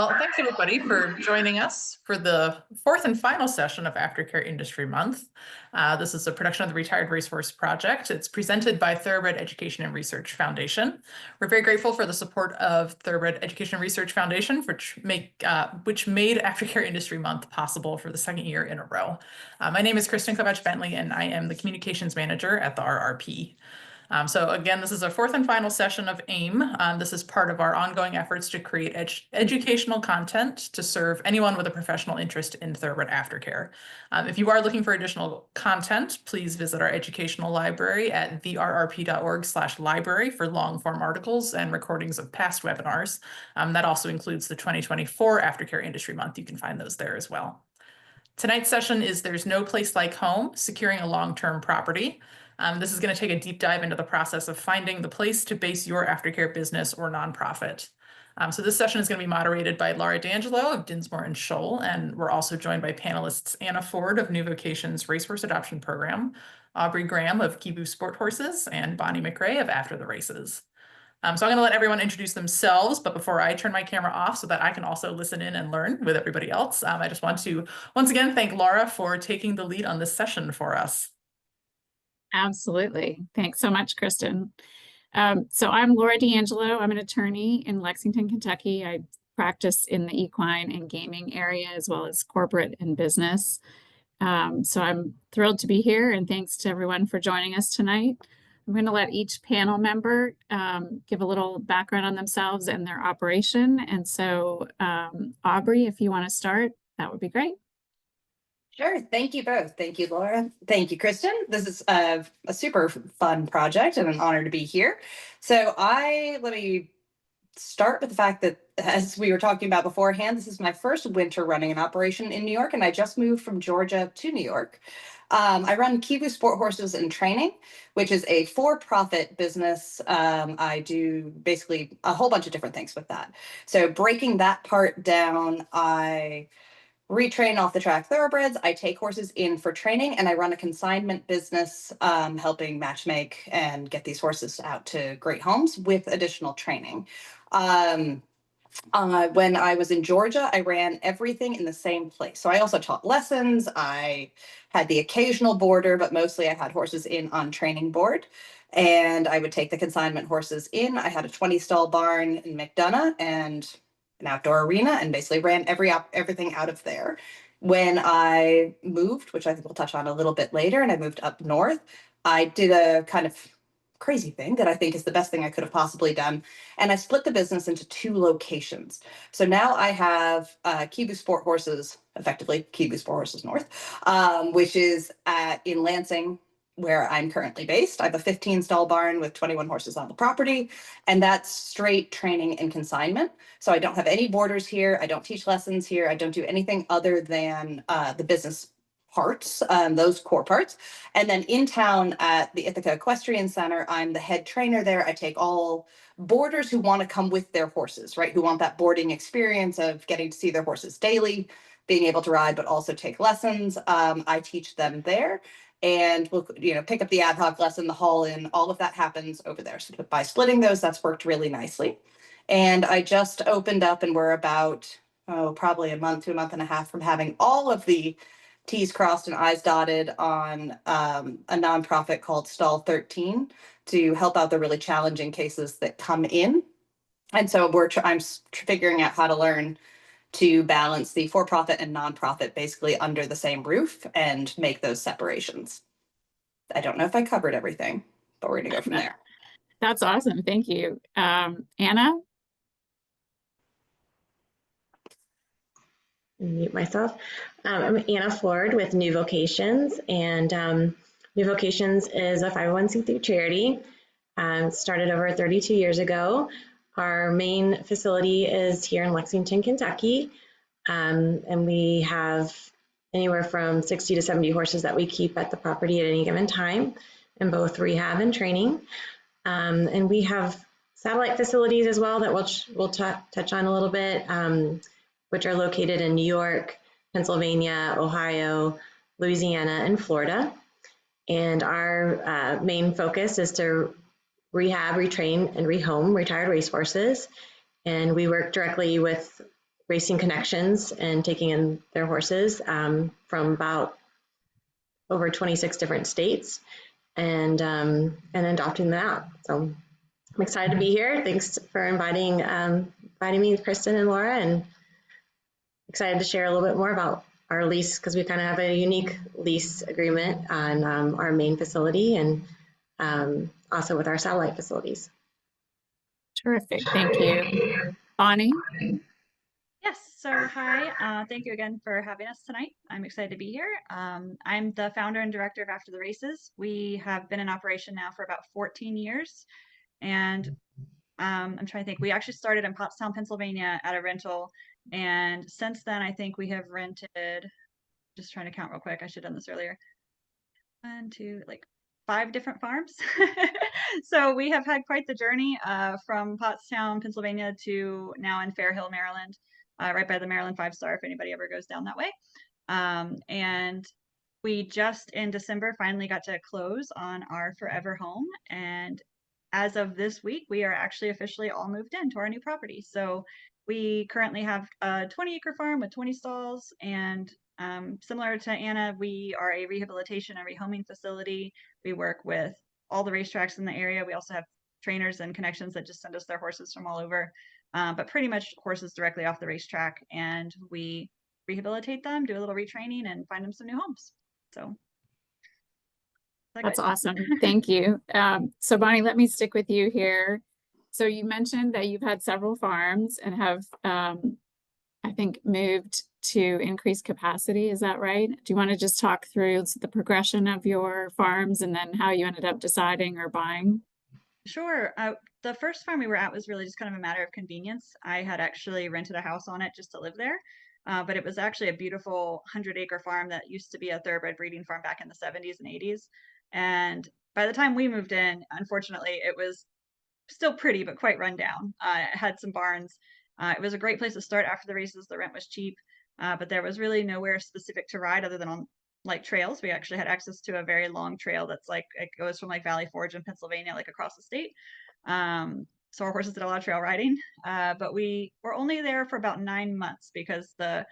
Well, thanks everybody for joining us for the fourth and final session of Aftercare Industry Month. This is a production of the Retired Racehorse Project. It's presented by Thoroughbred Education and Research Foundation. We're very grateful for the support of Thoroughbred Education and Research Foundation, which made Aftercare Industry Month possible for the second year in a row. My name is Kristen Kovacs-Bentley, and I am the Communications Manager at the RRP. So again, this is our fourth and final session of AIM. This is part of our ongoing efforts to create educational content to serve anyone with a professional interest in thoroughbred aftercare. If you are looking for additional content, please visit our educational library at therrp.org/library for long-form articles and recordings of past webinars. That also includes the 2024 Aftercare Industry Month. You can find those there as well. Tonight's session is There's No Place Like Home, Securing a Long-Term Property. This is going to take a deep dive into the process of finding the place to base your aftercare business or nonprofit. So this session is going to be moderated by D'Angelo of Dinsmore Shohl, and we're also joined by panelists Anna Ford of New Vocations Racehorse Adoption Program, Aubrey Graham of Kivu Sporthorses, and Bonnie McRae of After the Races. So I'm going to let everyone introduce themselves, but before I turn my camera off so that I can also listen in and learn with everybody else, I just want to once again thank Laura for taking the lead on this session for us. Absolutely. Thanks so much, Kristen. So I'm Laura D'Angelo. I'm an attorney in Lexington, Kentucky. I practice in the equine and gaming area as well as corporate and business. So I'm thrilled to be here, and thanks to everyone for joining us tonight. I'm going to let each panel member give a little background on themselves and their operation. And so Aubrey, if you want to start, that would be great. Sure. Thank you both. Thank you, Laura. Thank you, Kristen. This is a super fun project and an honor to be here. So let me start with the fact that, as we were talking about beforehand, this is my first winter running an operation in New York, and I just moved from Georgia to New York. I run Kivu Sporthorses and Training, which is a for-profit business. I do basically a whole bunch of different things with that. So breaking that part down, I retrain off the track thoroughbreds. I take horses in for training, and I run a consignment business, helping matchmake and get these horses out to great homes with additional training. When I was in Georgia, I ran everything in the same place. So I also taught lessons. I had the occasional boarder, but mostly I had horses in on training board. And I would take the consignment horses in. I had a 20-stall barn in McDonough and an outdoor arena, and basically ran everything out of there. When I moved, which I think we'll touch on a little bit later, and I moved up north, I did a kind of crazy thing that I think is the best thing I could have possibly done. And I split the business into 2 locations. So now I have Kivu Sporthorses, effectively Kivu Sporthorses North, which is in Lansing, where I'm currently based. I have a 15-stall barn with 21 horses on the property, and that's straight training and consignment. So I don't have any boarders here. I don't teach lessons here. I don't do anything other than the business parts, those core parts. And then in town at the Ithaca Equestrian Center, I'm the head trainer there. I take all boarders who want to come with their horses, right? Who want that boarding experience of getting to see their horses daily, being able to ride, but also take lessons. I teach them there. And we'll pick up the ad hoc lesson, the haul in, all of that happens over there. So by splitting those, that's worked really nicely. And I just opened up, and we're about, probably a month to a month and a half from having all of the T's crossed and I's dotted on a nonprofit called Stall 13 to help out the really challenging cases that come in. And so I'm figuring out how to learn to balance the for-profit and nonprofit basically under the same roof and make those separations. I don't know if I covered everything, but we're going to go from there. That's awesome. Thank you. Anna? Mute myself. I'm Anna Ford with New Vocations, and New Vocations is a 501c3 charity. Started over 32 years ago. Our main facility is here in Lexington, Kentucky, and we have anywhere from 60 to 70 horses that we keep at the property at any given time in both rehab and training. And we have satellite facilities as well that we'll touch on a little bit, which are located in New York, Pennsylvania, Ohio, Louisiana, and Florida. And our main focus is to rehab, retrain, and rehome retired racehorses. And we work directly with racing connections and taking in their horses from about over 26 different states and adopting them out. So I'm excited to be here. Thanks for inviting me, Kristen and Laura, and excited to share a little bit more about our lease because we kind of have a unique lease agreement on our main facility and also with our satellite facilities. Terrific. Thank you. Bonnie? Yes, so hi, thank you again for having us tonight. I'm excited to be here. I'm the founder and director of After the Races. We have been in operation now for about 14 years. And I'm trying to think, we actually started in Pottstown, Pennsylvania at a rental. And since then, I think we have rented, just trying to count real quick, I should have done this earlier. 1, 2, like 5 different farms. So we have had quite the journey from Pottstown, Pennsylvania to now in Fair Hill, Maryland. Right by the Maryland 5-star if anybody ever goes down that way. And we just in December finally got to close on our forever home. And as of this week, we are actually officially all moved into our new property. So we currently have a 20-acre farm with 20 stalls. And similar to Anna, we are a rehabilitation and rehoming facility. We work with all the racetracks in the area. We also have trainers and connections that just send us their horses from all over. But pretty much horses directly off the racetrack, and we rehabilitate them, do a little retraining, and find them some new homes. So That's awesome. Thank you. So Bonnie, let me stick with you here. So you mentioned that you've had several farms and have, I think, moved to increase capacity. Is that right? Do you want to just talk through the progression of your farms and then how you ended up deciding or buying? Sure. The first farm we were at was really just kind of a matter of convenience. I had actually rented a house on it just to live there. But it was actually a beautiful 100-acre farm that used to be a thoroughbred breeding farm back in the 70s and 80s. And by the time we moved in, unfortunately, it was still pretty, but quite run down. It had some barns. It was a great place to start after the races. The rent was cheap, but there was really nowhere specific to ride other than on like trails. We actually had access to a very long trail that's like, it goes from like Valley Forge in Pennsylvania, like across the state. So our horses did a lot of trail riding, but we were only there for about 9 months because the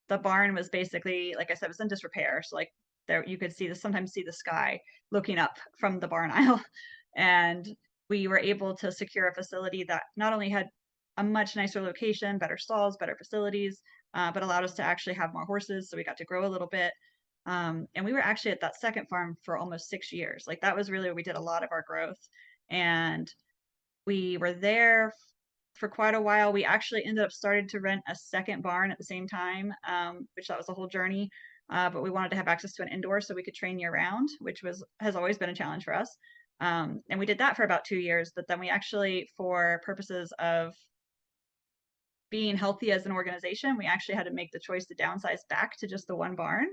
barn was basically, like I said, it was in disrepair. So like there, you could sometimes see the sky looking up from the barn aisle. And we were able to secure a facility that not only had a much nicer location, better stalls, better facilities, but allowed us to actually have more horses. So we got to grow a little bit. And we were actually at that second farm for almost 6 years. Like that was really where we did a lot of our growth. And we were there for quite a while. We actually ended up starting to rent a second barn at the same time, which that was a whole journey. But we wanted to have access to an indoor so we could train year round, which has always been a challenge for us. And we did that for about 2 years, but then we actually, for purposes of being healthy as an organization, we actually had to make the choice to downsize back to just the one barn.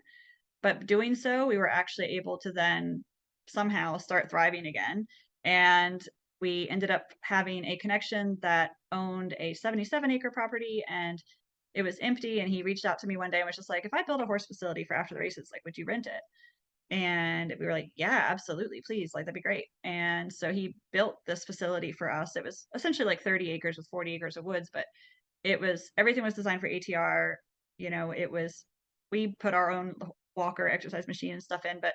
But doing so, we were actually able to then somehow start thriving again. And we ended up having a connection that owned a 77-acre property, and it was empty. And he reached out to me one day and was just like, if I build a horse facility for after the races, like, would you rent it? And we were like, yeah, absolutely, please, like that'd be great. And so he built this facility for us. It was essentially like 30 acres with 40 acres of woods, but everything was designed for ATR. We put our own walker exercise machine and stuff in, but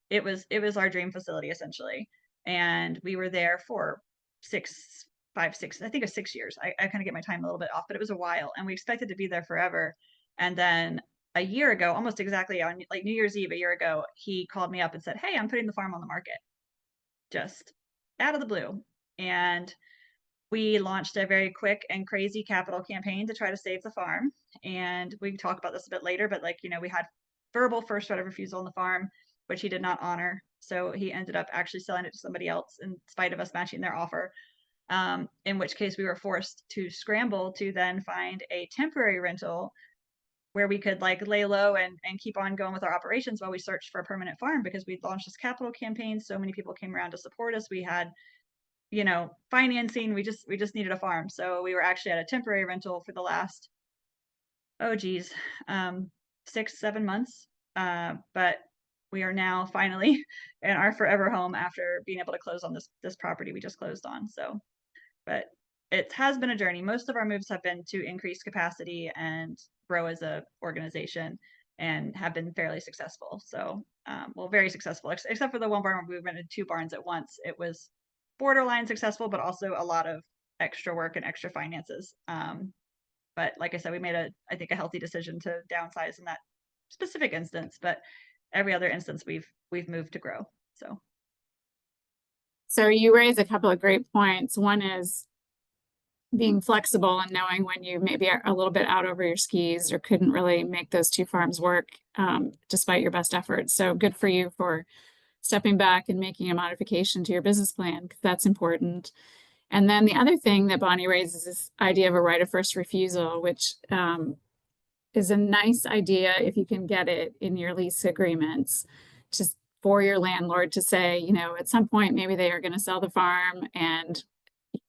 it was our dream facility essentially. And we were there for 5, 6, I think it was 6 years. I kind of get my time a little bit off, but it was a while, and we expected to be there forever. And then a year ago, almost exactly on like New Year's Eve, a year ago, he called me up and said, hey, I'm putting the farm on the market, just out of the blue. And we launched a very quick and crazy capital campaign to try to save the farm. And we can talk about this a bit later, but we had verbal first right of refusal on the farm, which he did not honor. So he ended up actually selling it to somebody else in spite of us matching their offer. In which case we were forced to scramble to then find a temporary rental where we could like lay low and keep on going with our operations while we searched for a permanent farm, because we'd launched this capital campaign. So many people came around to support us. We had, financing. We just needed a farm. So we were actually at a temporary rental for the last, 6-7 months. But we are now finally in our forever home after being able to close on this property we just closed on. So, but it has been a journey. Most of our moves have been to increase capacity and grow as a organization, and have been fairly successful. So, well, very successful, except for the one barn where we rented 2 barns at once. It was borderline successful, but also a lot of extra work and extra finances. But like I said, we made I think a healthy decision to downsize in that specific instance, but every other instance we've moved to grow. So you raise a couple of great points. One is being flexible and knowing when you maybe are a little bit out over your skis or couldn't really make those 2 farms work, despite your best efforts. So good for you for stepping back and making a modification to your business plan, because that's important. And then the other thing that Bonnie raises is this idea of a right of first refusal, which is a nice idea if you can get it in your lease agreements, just for your landlord to say, you know, at some point, maybe they are going to sell the farm. And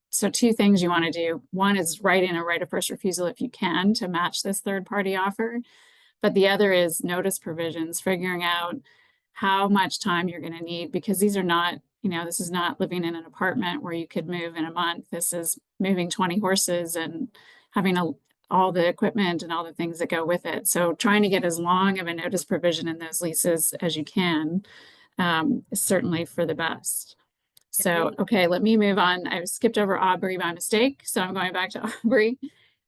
so 2 things you want to do. One is write in a right of first refusal if you can to match this third party offer. But the other is notice provisions, figuring out how much time you're going to need, because these are not, you know, this is not living in an apartment where you could move in a month. This is moving 20 horses and having all the equipment and all the things that go with it. So trying to get as long of a notice provision in those leases as you can is certainly for the best. So, okay, let me move on. I skipped over Aubrey by mistake, so I'm going back to Aubrey.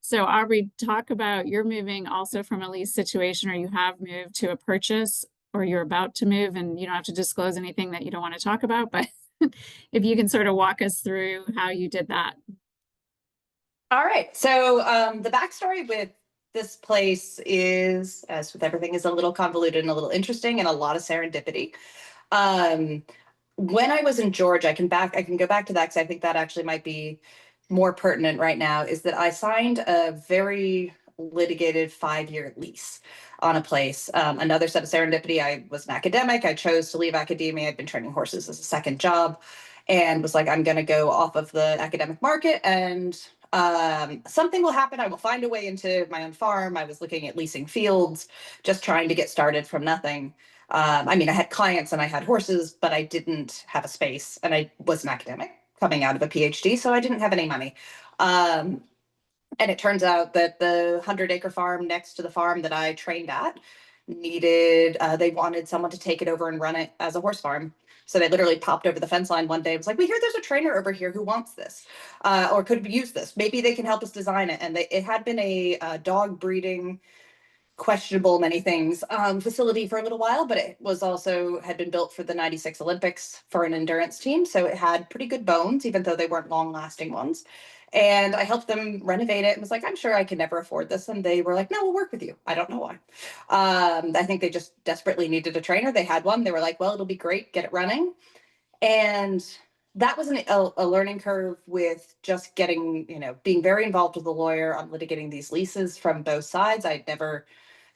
So Aubrey, talk about you're moving also from a lease situation, or you have moved to a purchase, or you're about to move, and you don't have to disclose anything that you don't want to talk about, but if you can sort of walk us through how you did that. All right. So the backstory with this place is, as with everything, is a little convoluted and a little interesting, and a lot of serendipity. When I was in Georgia, I can go back to that because I think that actually might be more pertinent right now, is that I signed a very litigated 5-year lease on a place. Another set of serendipity, I was an academic. I chose to leave academia. I'd been training horses as a second job and was like, I'm going to go off of the academic market, and something will happen. I will find a way into my own farm. I was looking at leasing fields, just trying to get started from nothing. I mean, I had clients and I had horses, but I didn't have a space, and I was an academic coming out of a PhD, so I didn't have any money. And it turns out that the 100-acre farm next to the farm that I trained at they wanted someone to take it over and run it as a horse farm. So they literally popped over the fence line one day. It was like, we hear there's a trainer over here who wants this, or could use this. Maybe they can help us design it. And it had been a dog breeding, questionable many things facility for a little while, but it was also had been built for the 96 Olympics for an endurance team. So it had pretty good bones, even though they weren't long lasting ones. And I helped them renovate it and was like, I'm sure I can never afford this. And they were like, no, we'll work with you. I don't know why. I think they just desperately needed a trainer. They had one. They were like, well, it'll be great. Get it running. And that was a learning curve with just getting, being very involved with a lawyer on litigating these leases from both sides. I'd never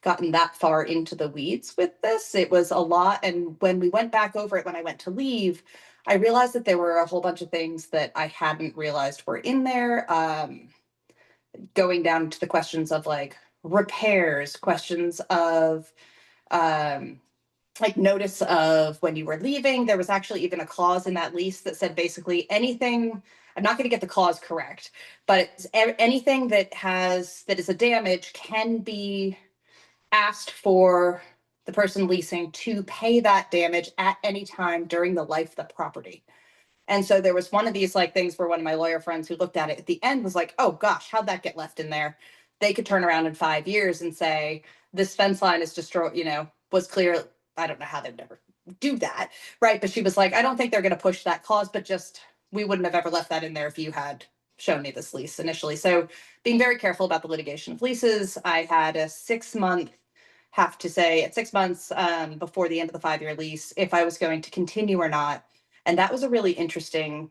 gotten that far into the weeds with this. It was a lot. And when we went back over it, when I went to leave, I realized that there were a whole bunch of things that I hadn't realized were in there. Going down to the questions of like repairs, questions of like notice of when you were leaving. There was actually even a clause in that lease that said basically anything, I'm not going to get the clause correct, but anything that is a damage can be asked for the person leasing to pay that damage at any time during the life of the property. And so there was one of these like things where one of my lawyer friends who looked at it at the end was like, oh gosh, how'd that get left in there? They could turn around in 5 years and say, this fence line is destroyed, was clear. I don't know how they'd never do that. Right. But she was like, I don't think they're going to push that clause, but just, we wouldn't have ever left that in there if you had shown me this lease initially. So being very careful about the litigation of leases, I had a 6-month, have to say at 6 months before the end of the 5-year lease, if I was going to continue or not. And that was a really interesting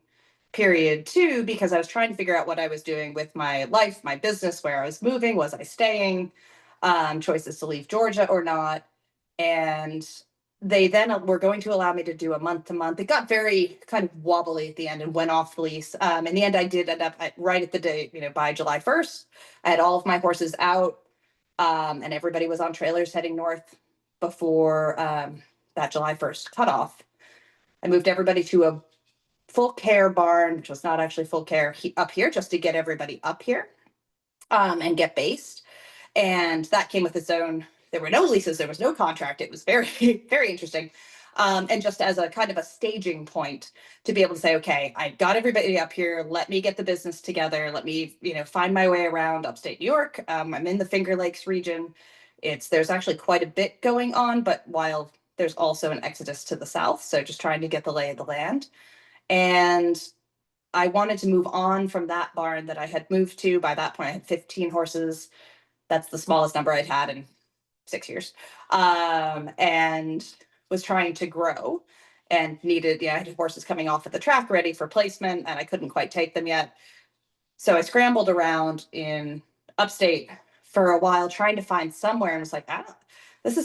period too, because I was trying to figure out what I was doing with my life, my business, where I was moving, was I staying, choices to leave Georgia or not. And they then were going to allow me to do a month-to-month. It got very kind of wobbly at the end and went off the lease. In the end, I did end up right at the day, by July 1st, I had all of my horses out. And everybody was on trailers heading north before that July 1st cutoff. I moved everybody to a full care barn, which was not actually full care up here, just to get everybody up here and get based. And that came with its own, there were no leases, there was no contract. It was very, very interesting. And just as a kind of a staging point to be able to say, okay, I got everybody up here. Let me get the business together. Let me, find my way around upstate New York. I'm in the Finger Lakes region. There's actually quite a bit going on, but while there's also an exodus to the south. So just trying to get the lay of the land. And I wanted to move on from that barn that I had moved to. By that point, I had 15 horses. That's the smallest number I'd had in 6 years. And was trying to grow and needed, I had horses coming off at the track ready for placement, and I couldn't quite take them yet. So I scrambled around in upstate for a while, trying to find somewhere, and was like,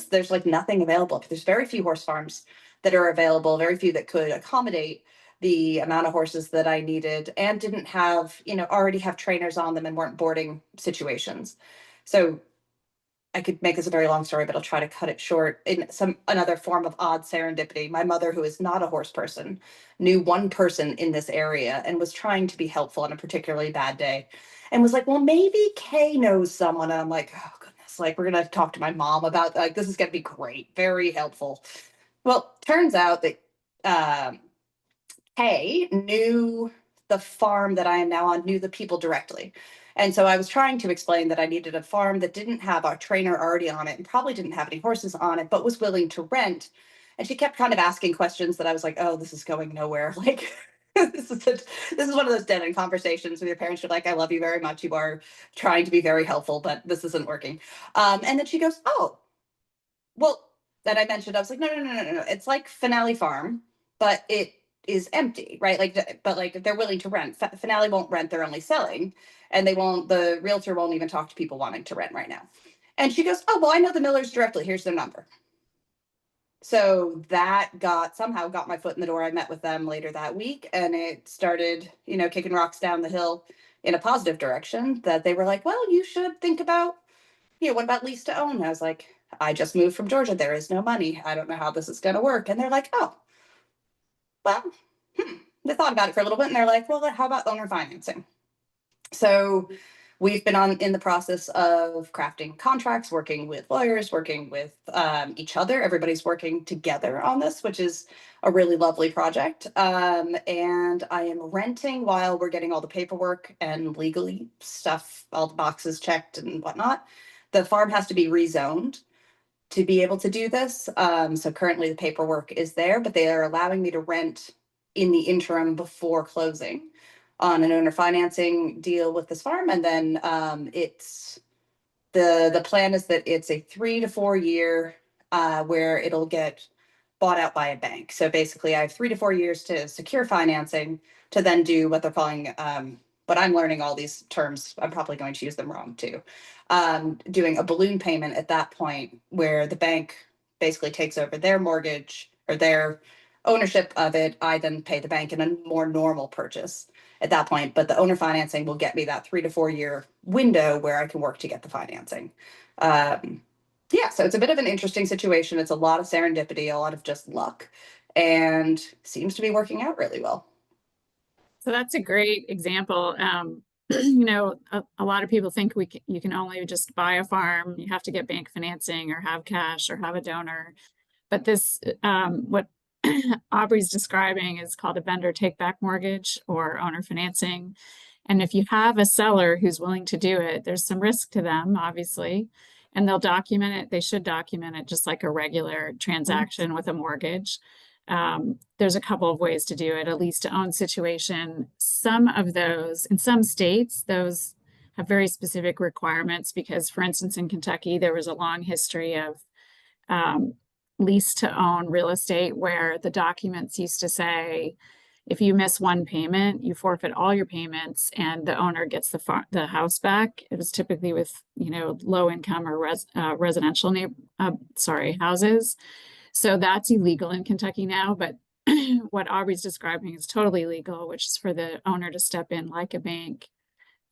there's like nothing available. There's very few horse farms that are available, very few that could accommodate the amount of horses that I needed, and didn't have, already have trainers on them and weren't boarding situations. So I could make this a very long story, but I'll try to cut it short. In another form of odd serendipity, my mother, who is not a horse person, knew one person in this area and was trying to be helpful on a particularly bad day, and was like, well, maybe Kay knows someone. And I'm like, oh goodness, like we're gonna talk to my mom about, like, this is gonna be great, very helpful. Well, turns out that Kay knew the farm that I am now on, knew the people directly. And so I was trying to explain that I needed a farm that didn't have a trainer already on it and probably didn't have any horses on it, but was willing to rent. And she kept kind of asking questions that I was like, oh, this is going nowhere. Like, this is one of those dead end conversations with your parents. You're like, I love you very much. You are trying to be very helpful, but this isn't working. And then she goes, oh, well, that I mentioned, I was like, no. It's like Finale Farm, but it is empty, right? But they're willing to rent. Finale won't rent, they're only selling. And the realtor won't even talk to people wanting to rent right now. And she goes, oh, well, I know the Millers directly. Here's their number. So that somehow got my foot in the door. I met with them later that week, and it started, kicking rocks down the hill in a positive direction, that they were like, well, you should think about, what about lease to own? And I was like, I just moved from Georgia. There is no money. I don't know how this is going to work. And they're like, oh, well, they thought about it for a little bit, and they're like, well, how about owner financing? So we've been in the process of crafting contracts, working with lawyers, working with each other. Everybody's working together on this, which is a really lovely project. And I am renting while we're getting all the paperwork and legally stuff, all the boxes checked and whatnot. The farm has to be rezoned to be able to do this. So currently the paperwork is there, but they are allowing me to rent in the interim before closing on an owner financing deal with this farm. And then it's the plan is that it's a 3 to 4 year where it'll get bought out by a bank. So basically I have 3 to 4 years to secure financing to then do what they're calling, but I'm learning all these terms. I'm probably going to use them wrong too. Doing a balloon payment at that point, where the bank basically takes over their mortgage or their ownership of it. I then pay the bank in a more normal purchase at that point, but the owner financing will get me that 3 to 4 year window where I can work to get the financing. So it's a bit of an interesting situation. It's a lot of serendipity, a lot of just luck, and seems to be working out really well. So that's a great example. A lot of people think you can only just buy a farm. You have to get bank financing or have cash or have a donor. But this, what Aubrey's describing, is called a vendor take-back mortgage or owner financing. And if you have a seller who's willing to do it, there's some risk to them, obviously, and they'll document it. They should document it just like a regular transaction with a mortgage. There's a couple of ways to do it. A lease to own situation, some of those, in some states, those have very specific requirements because, for instance, in Kentucky, there was a long history of lease to own real estate where the documents used to say, if you miss one payment, you forfeit all your payments and the owner gets the house back. It was typically with, low income or residential houses. So that's illegal in Kentucky now, but what Aubrey's describing is totally legal, which is for the owner to step in like a bank.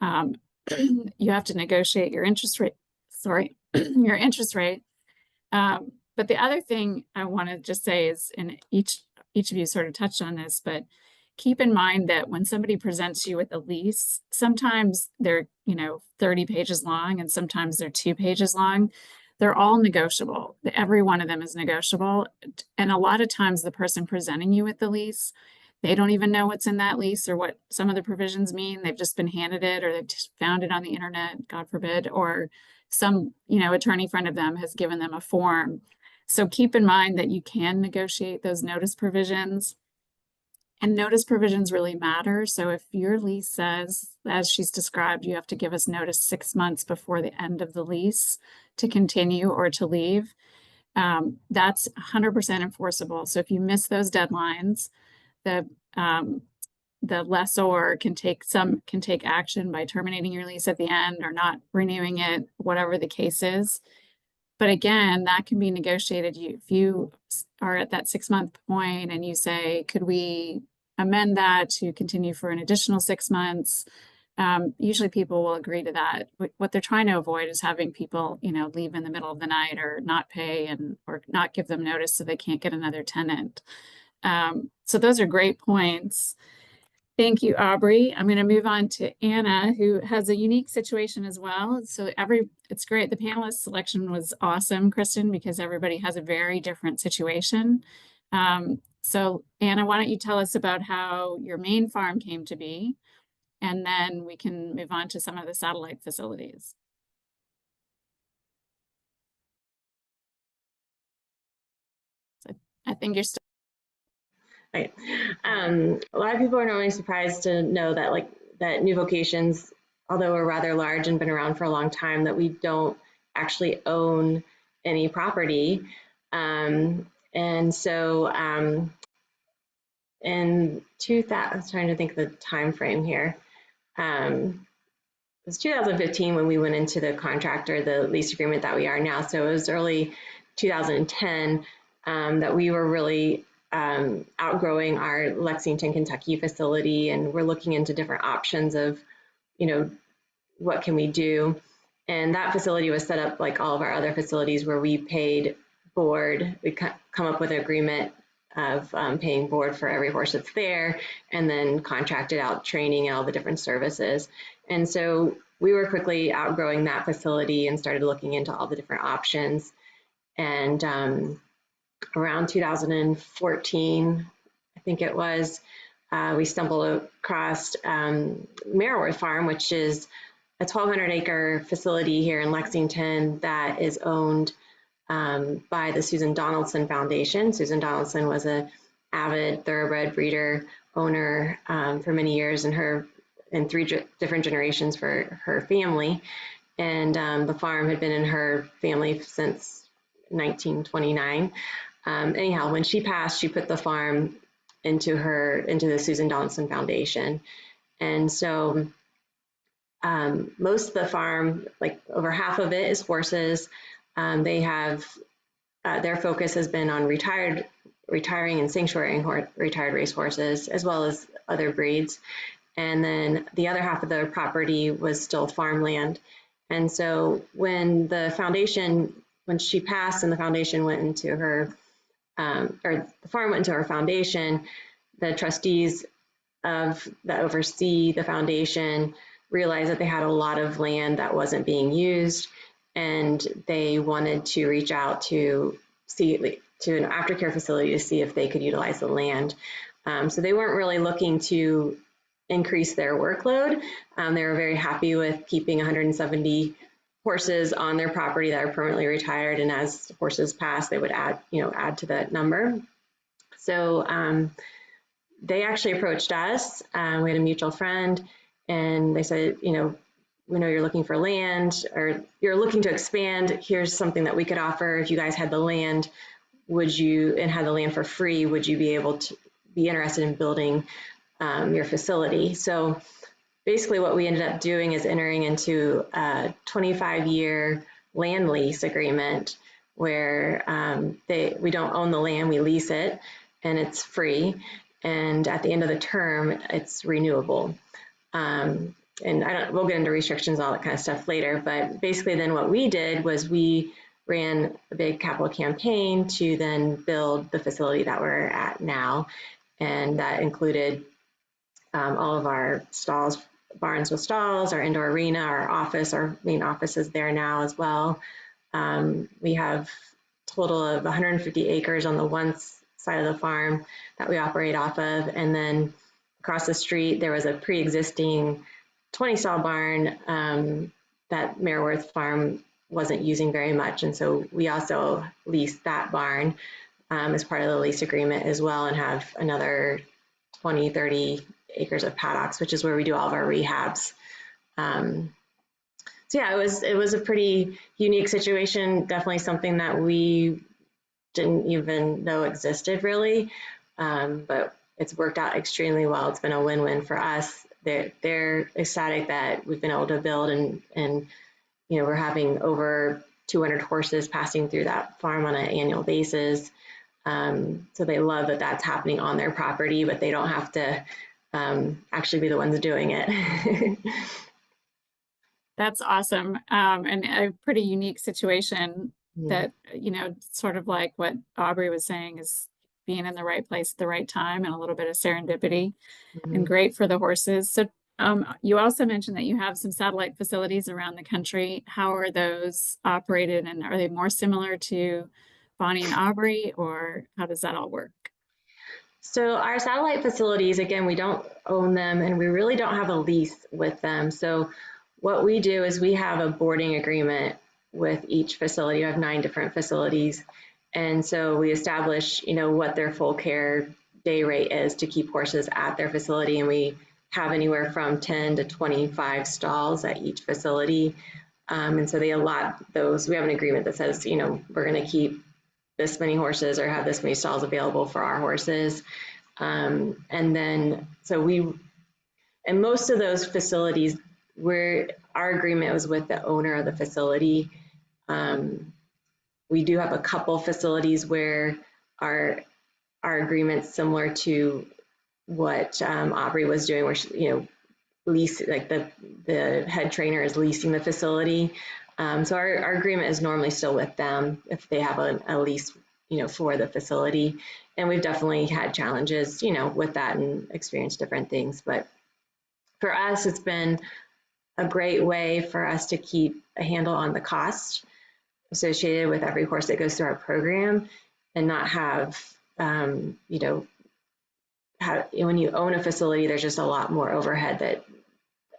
You have to negotiate your interest rate, your interest rate. But the other thing I want to just say is, and each of you sort of touched on this, but keep in mind that when somebody presents you with a lease, sometimes they're, 30 pages long and sometimes they're 2 pages long. They're all negotiable. Every one of them is negotiable. And a lot of times the person presenting you with the lease, they don't even know what's in that lease or what some of the provisions mean. They've just been handed it, or they've just found it on the internet, God forbid, or some, attorney friend of them has given them a form. So keep in mind that you can negotiate those notice provisions. And notice provisions really matter. So if your lease says, as she's described, you have to give us notice 6 months before the end of the lease to continue or to leave, that's 100% enforceable. So if you miss those deadlines, the lessor can take action by terminating your lease at the end or not renewing it, whatever the case is. But again, that can be negotiated. If you are at that 6-month point and you say, could we amend that to continue for an additional 6 months? Usually people will agree to that. What they're trying to avoid is having people, leave in the middle of the night or not pay or not give them notice so they can't get another tenant. So those are great points. Thank you, Aubrey. I'm going to move on to Anna, who has a unique situation as well. So it's great. The panelist selection was awesome, Kristen, because everybody has a very different situation. So Anna, why don't you tell us about how your main farm came to be, and then we can move on to some of the satellite facilities. So I think you're still. Right. A lot of people are normally surprised to know that that New Vocations, although we're rather large and been around for a long time, that we don't actually own any property. And so in 2000, I was trying to think of the time frame here. It was 2015 when we went into the contract or the lease agreement that we are now. So it was early 2010 that we were really outgrowing our Lexington, Kentucky facility, and we're looking into different options of, what can we do? And that facility was set up like all of our other facilities where we paid board. We come up with an agreement of paying board for every horse that's there, and then contracted out training and all the different services. And so we were quickly outgrowing that facility and started looking into all the different options. And around 2014, I think it was, we stumbled across McRae Farm, which is a 1,200-acre facility here in Lexington that is owned by the Susan Donaldson Foundation. Susan Donaldson was an avid thoroughbred breeder owner for many years in 3 different generations for her family. And the farm had been in her family since 1929. Anyhow, when she passed, she put the farm into the Susan Donaldson Foundation. And so most of the farm, like over half of it, is horses. They have, their focus has been on retiring and sanctuarying retired racehorses, as well as other breeds. And then the other half of the property was still farmland. And so when she passed and the foundation went into her, or the farm went into her foundation, the trustees that oversee the foundation realized that they had a lot of land that wasn't being used, and they wanted to reach out to an aftercare facility to see if they could utilize the land. So they weren't really looking to increase their workload. They were very happy with keeping 170 horses on their property that are permanently retired, and as horses pass, they would add to that number. So they actually approached us. We had a mutual friend, and they said, we know you're looking for land, or you're looking to expand. Here's something that we could offer. If you guys had the land, and had the land for free, would you be able to be interested in building your facility? So basically what we ended up doing is entering into a 25-year land lease agreement where we don't own the land, we lease it, and it's free. And at the end of the term, it's renewable. And we'll get into restrictions, all that kind of stuff later. But basically then what we did was we ran a big capital campaign to then build the facility that we're at now. And that included all of our stalls, barns with stalls, our indoor arena, our main office is there now as well. We have a total of 150 acres on the one side of the farm that we operate off of. And then across the street, there was a pre-existing 20 stall barn that Mareworth Farm wasn't using very much. And so we also leased that barn as part of the lease agreement as well, and have another 20, 30 acres of paddocks, which is where we do all of our rehabs. So yeah, it was a pretty unique situation, definitely something that we didn't even know existed really, but it's worked out extremely well. It's been a win-win for us. They're ecstatic that we've been able to build, and you know, we're having over 200 horses passing through that farm on an annual basis. So they love that that's happening on their property, but they don't have to actually be the ones doing it. That's awesome. And a pretty unique situation that, you know, sort of like what Aubrey was saying, is being in the right place at the right time and a little bit of serendipity, and great for the horses. So you also mentioned that you have some satellite facilities around the country. How are those operated, and are they more similar to Bonnie and Aubrey, or how does that all work? So our satellite facilities, again, we don't own them, and we really don't have a lease with them. So what we do is we have a boarding agreement with each facility. We have 9 different facilities. And so we establish, you know, what their full care day rate is to keep horses at their facility. And we have anywhere from 10 to 25 stalls at each facility. And so they allot those. We have an agreement that says, you know, we're going to keep this many horses or have this many stalls available for our horses. And then, so and most of those facilities, our agreement was with the owner of the facility. We do have a couple facilities where our agreement's similar to what Aubrey was doing, where she, you know, lease, like the head trainer is leasing the facility. So our agreement is normally still with them if they have a lease, you know, for the facility. And we've definitely had challenges, you know, with that and experienced different things. But for us, it's been a great way for us to keep a handle on the cost associated with every horse that goes through our program, and not have, you know, when you own a facility, there's just a lot more overhead,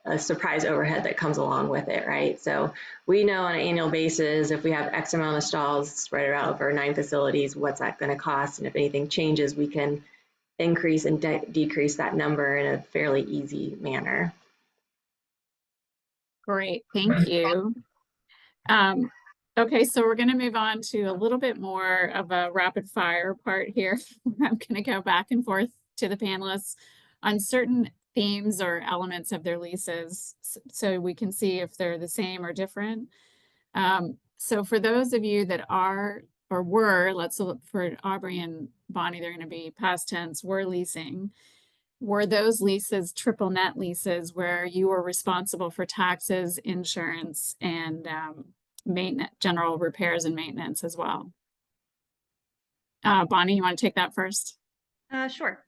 a surprise overhead that comes along with it, right? So we know on an annual basis, if we have X amount of stalls spread out over 9 facilities, what's that going to cost? And if anything changes, we can increase and decrease that number in a fairly easy manner. Great, thank you. Okay, so we're going to move on to a little bit more of a rapid fire part here. I'm going to go back and forth to the panelists on certain themes or elements of their leases, so we can see if they're the same or different. So for those of you that are or were, let's look for Aubrey and Bonnie, they're going to be past tense, were leasing. Were those leases triple net leases where you were responsible for taxes, insurance, and maintenance, general repairs and maintenance as well? Bonnie, you want to take that first? Sure.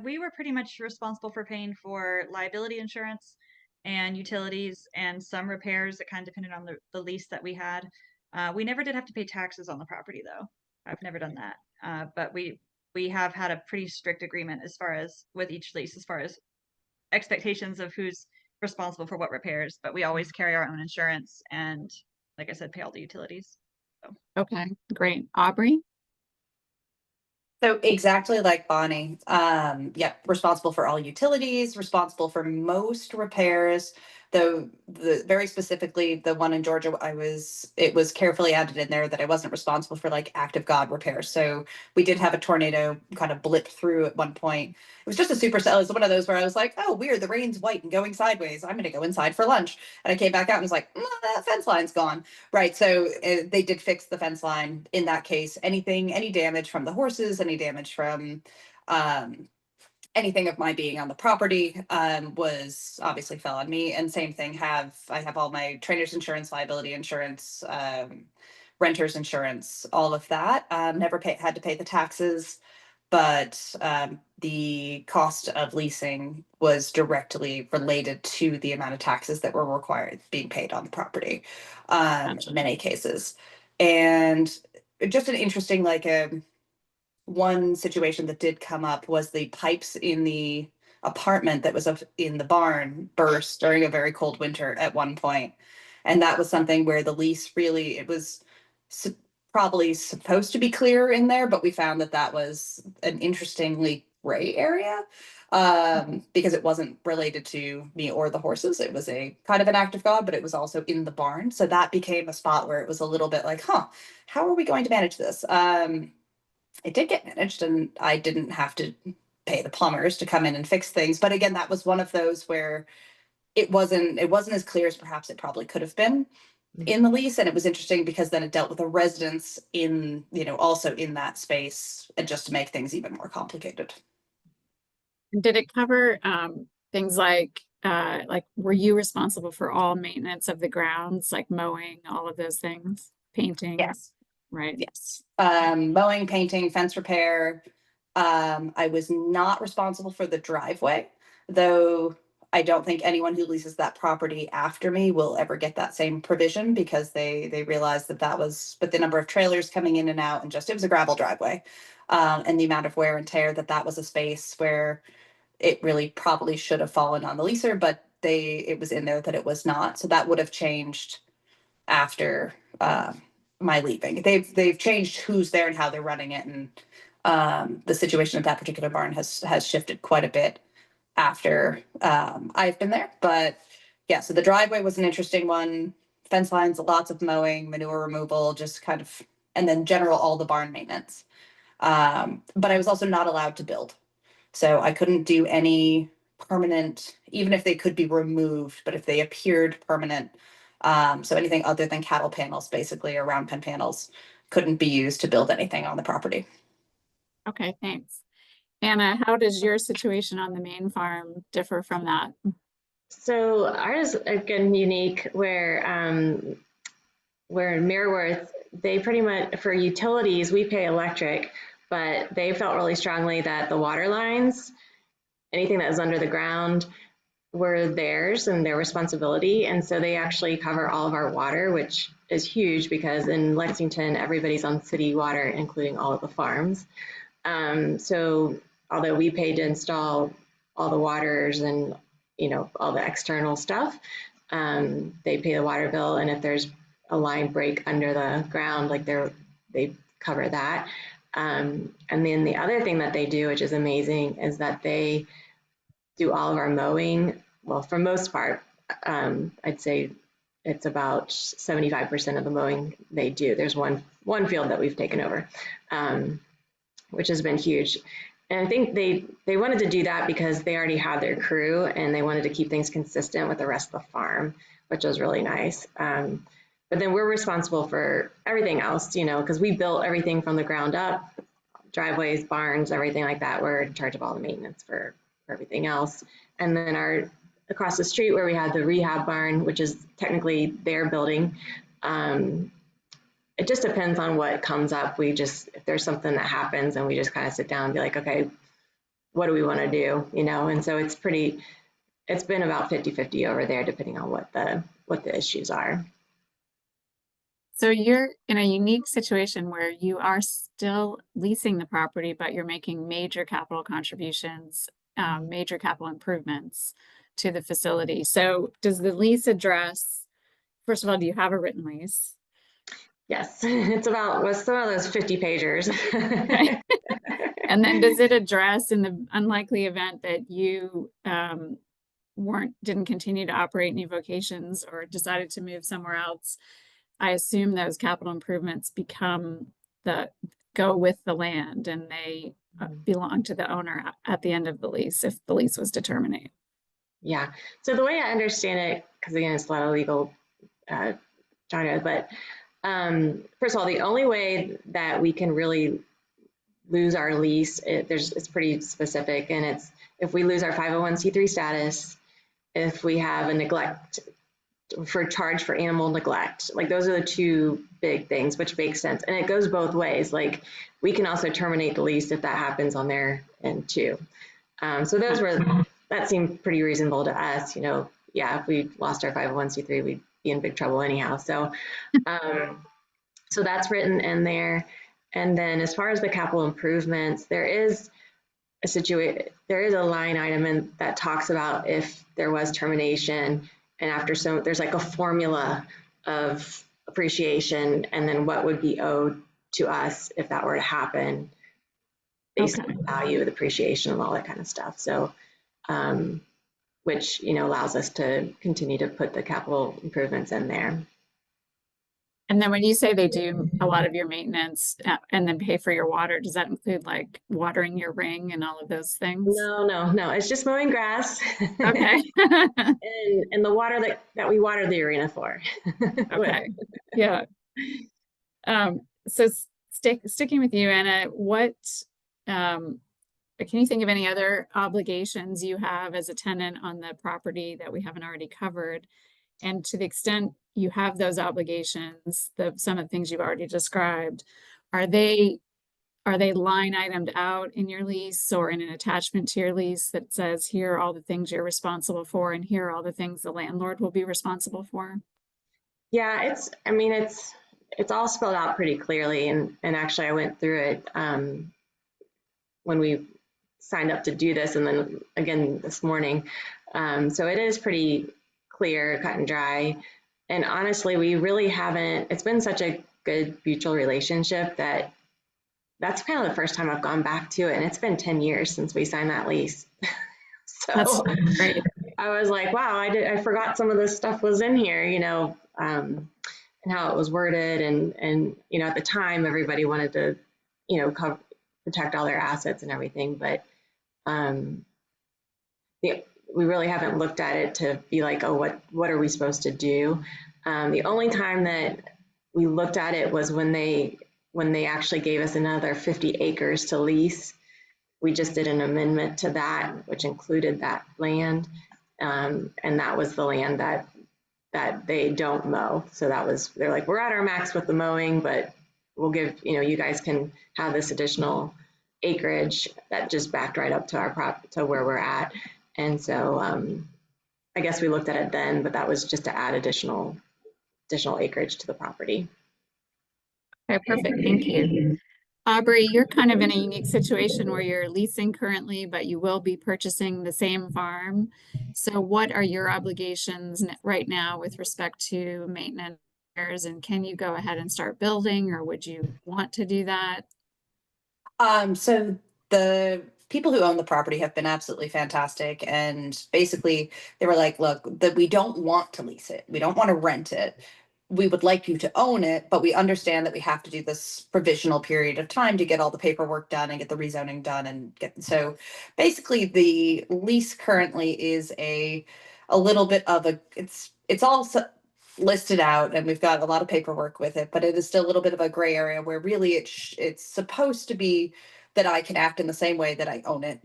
We were pretty much responsible for paying for liability insurance and utilities and some repairs that kind of depended on the lease that we had. We never did have to pay taxes on the property though. I've never done that. But we have had a pretty strict agreement as far as with each lease, as far as expectations of who's responsible for what repairs, but we always carry our own insurance and, like I said, pay all the utilities. So. Okay, great. Aubrey? So exactly like Bonnie, responsible for all utilities, responsible for most repairs, though very specifically the one in Georgia, it was carefully added in there that I wasn't responsible for like act of God repairs. So we did have a tornado kind of blip through at one point. It was just it was one of those where I was like, oh, weird, the rain's white and going sideways. I'm going to go inside for lunch. And I came back out and was like, that fence line's gone. Right. So they did fix the fence line in that case. Any damage from the horses, any damage from anything of my being on the property was obviously fell on me. And same thing, I have all my trainer's insurance, liability insurance, renter's insurance, all of that. Never had to pay the taxes but the cost of leasing was directly related to the amount of taxes that were required being paid on the property, Gotcha. in many cases. And just an interesting, one situation that did come up was the pipes in the apartment that was in the barn burst during a very cold winter at one point. And that was something where the lease really, it was probably supposed to be clear in there, but we found that that was an interestingly gray area, because it wasn't related to me or the horses. It was a kind of an act of God, but it was also in the barn. So that became a spot where it was a little bit like, how are we going to manage this? It did get managed, and I didn't have to pay the plumbers to come in and fix things. But again, that was one of those where it wasn't as clear as perhaps it probably could have been in the lease. And it was interesting because then it dealt with a residence in, also in that space, and just to make things even more complicated. Did it cover things like were you responsible for all maintenance of the grounds, like mowing, all of those things, painting? Yes. Right. Yes. Mowing, painting, fence repair. I was not responsible for the driveway, though I don't think anyone who leases that property after me will ever get that same provision, because they realized that was, but the number of trailers coming in and out, and it was a gravel driveway, and the amount of wear and tear, that was a space where it really probably should have fallen on the leaser, but it was in there that it was not. So that would have changed after my leaving. They've changed who's there and how they're running it, and the situation at that particular barn has shifted quite a bit after I've been there. But yeah, so the driveway was an interesting one. Fence lines, lots of mowing, manure removal, just kind of, and then all the barn maintenance. But I was also not allowed to build. So I couldn't do any permanent, even if they could be removed, but if they appeared permanent, so anything other than cattle panels, basically, or round pen panels, couldn't be used to build anything on the property. Okay, thanks. Anna, how does your situation on the main farm differ from that? So ours is again unique, where in Mareworth, they pretty much, for utilities, we pay electric, but they felt really strongly that the water lines, anything that was under the ground, were theirs and their responsibility. And so they actually cover all of our water, which is huge, because in Lexington, everybody's on city water, including all of the farms. So although we pay to install all the waters and, all the external stuff, they pay the water bill. And if there's a line break under the ground, they cover that. And then the other thing that they do, which is amazing, is that they do all of our mowing. Well, for most part, I'd say it's about 75% of the mowing they do. There's one field that we've taken over, which has been huge. And I think they wanted to do that because they already had their crew, and they wanted to keep things consistent with the rest of the farm, which was really nice. But then we're responsible for everything else, because we built everything from the ground up, driveways, barns, everything like that. We're in charge of all the maintenance for everything else. And then across the street, where we had the rehab barn, which is technically their building, it just depends on what comes up. If there's something that happens, and we just kind of sit down and be like, okay, what do we want to do? And so it's been about 50-50 over there, depending on what the issues are. So you're in a unique situation where you are still leasing the property, but you're making major capital contributions, major capital improvements to the facility. So does the lease address, first of all, do you have a written lease? Yes, it's about those 50 pagers. And then does it address, in the unlikely event that you didn't continue to operate New Vocations or decided to move somewhere else, I assume those capital improvements go with the land, and they belong to the owner at the end of the lease, if the lease was to terminate. Yeah. So the way I understand it, because again, it's a lot of legal genre, but first of all, the only way that we can really lose our lease, it's pretty specific, and it's if we lose our 501c3 status, if we have a neglect for charge for animal neglect. Like those are the two big things, which makes sense. And it goes both ways. Like we can also terminate the lease if that happens on their end too. So that seemed pretty reasonable to us. Yeah, if we lost our 501c3, we'd be in big trouble anyhow. So, so that's written in there. And then as far as the capital improvements, there is a line item that talks about if there was termination and after there's like a formula of appreciation and then what would be owed to us if that were to happen based on the value of the appreciation and all that kind of stuff. So, which, allows us to continue to put the capital improvements in there. And then when you say they do a lot of your maintenance and then pay for your water, does that include like watering your ring and all of those things? No. It's just mowing grass. Okay. and the water that we water the arena for. Okay. Yeah. So sticking with you, Anna, what can you think of any other obligations you have as a tenant on the property that we haven't already covered? And to the extent you have those obligations, some of the things you've already described, are they line itemed out in your lease or in an attachment to your lease that says here are all the things you're responsible for and here are all the things the landlord will be responsible for? Yeah, it's all spelled out pretty clearly, and actually I went through it when we signed up to do this and then again this morning. So it is pretty clear, cut and dry. And honestly, we really haven't, it's been such a good mutual relationship that's kind of the first time I've gone back to it. And it's been 10 years since we signed that lease. So that's great. I was like, wow, I forgot some of this stuff was in here, and how it was worded. And at the time, everybody wanted to, protect all their assets and everything. But we really haven't looked at it to be like, oh, what are we supposed to do? The only time that we looked at it was when they actually gave us another 50 acres to lease. We just did an amendment to that, which included that land. And that was the land that they don't mow. So they're like, we're at our max with the mowing, but we'll give, you guys can have this additional acreage that just backed right up to to where we're at. And so I guess we looked at it then, but that was just to add additional acreage to the property. Okay, perfect. Thank you. Aubrey, you're kind of in a unique situation where you're leasing currently, but you will be purchasing the same farm. So what are your obligations right now with respect to maintenance? And can you go ahead and start building, or would you want to do that? So the people who own the property have been absolutely fantastic. And basically they were like, look, that we don't want to lease it. We don't want to rent it. We would like you to own it, but we understand that we have to do this provisional period of time to get all the paperwork done and get the rezoning done so basically the lease currently is a little bit of it's all listed out and we've got a lot of paperwork with it, but it is still a little bit of a gray area where really it's supposed to be that I can act in the same way that I own it.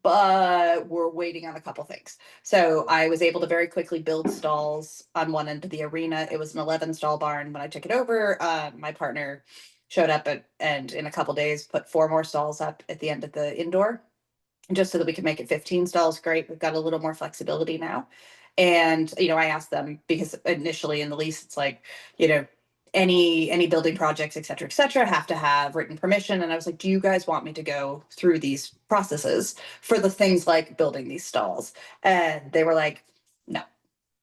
But we're waiting on a couple things. So I was able to very quickly build stalls on one end of the arena. It was an 11 stall barn. When I took it over, my partner showed up and in a couple days put 4 more stalls up at the end of the indoor, just so that we could make it 15 stalls. Great. We've got a little more flexibility now. And, I asked them because initially in the lease, it's like, any building projects, et cetera, have to have written permission. And I was like, do you guys want me to go through these processes for the things like building these stalls? And they were like, no,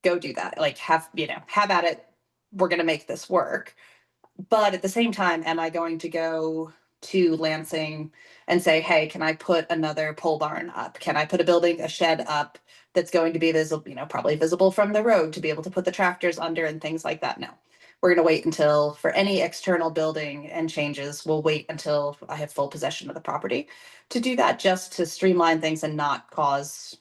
go do that. Like have at it. We're going to make this work. But at the same time, am I going to go to Lansing and say, hey, can I put another pole barn up? Can I put a shed up that's going to be visible, probably visible from the road to be able to put the tractors under and things like that? No. We're going to wait until, for any external building and changes, we'll wait until I have full possession of the property to do that, just to streamline things and not cause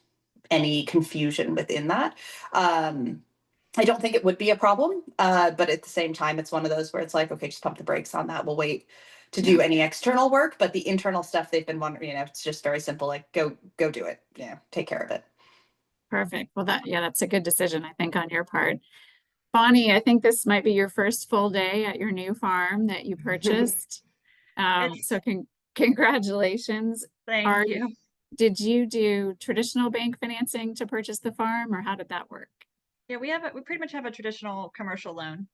any confusion within that. I don't think it would be a problem, but at the same time, it's one of those where it's like, okay, just pump the brakes on that. We'll wait to do any external work, but the internal stuff they've been wondering, it's just very simple, like go do it, take care of it. Perfect. Well, that's a good decision, I think, on your part. Bonnie, I think this might be your first full day at your new farm that you purchased. It's So congratulations. thank you. Did you do traditional bank financing to purchase the farm, or how did that work? Yeah, we pretty much have a traditional commercial loan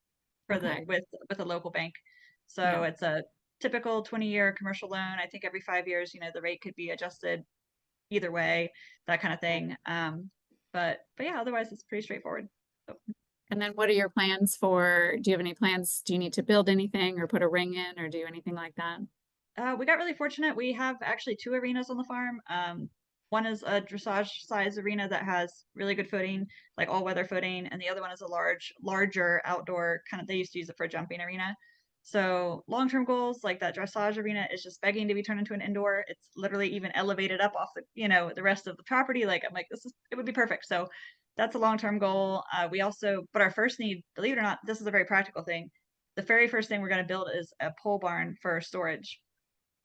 for Okay. with a local bank. So Yeah. it's a typical 20-year commercial loan. I think every 5 years, the rate could be adjusted either way, that kind of thing. But yeah, otherwise it's pretty straightforward. So, And then what are your plans do you have any plans? Do you need to build anything or put a ring in or do anything like that? we got really fortunate. We have actually 2 arenas on the farm. One is a dressage size arena that has really good footing, like all weather footing, and the other one is a larger outdoor kind of. They used to use it for a jumping arena. So long-term goals, like that dressage arena, is just begging to be turned into an indoor. It's literally even elevated up off the rest of the property. Like I'm like, it would be perfect. So that's a long-term goal. But our first need, believe it or not, this is a very practical thing. The very first thing we're going to build is a pole barn for storage,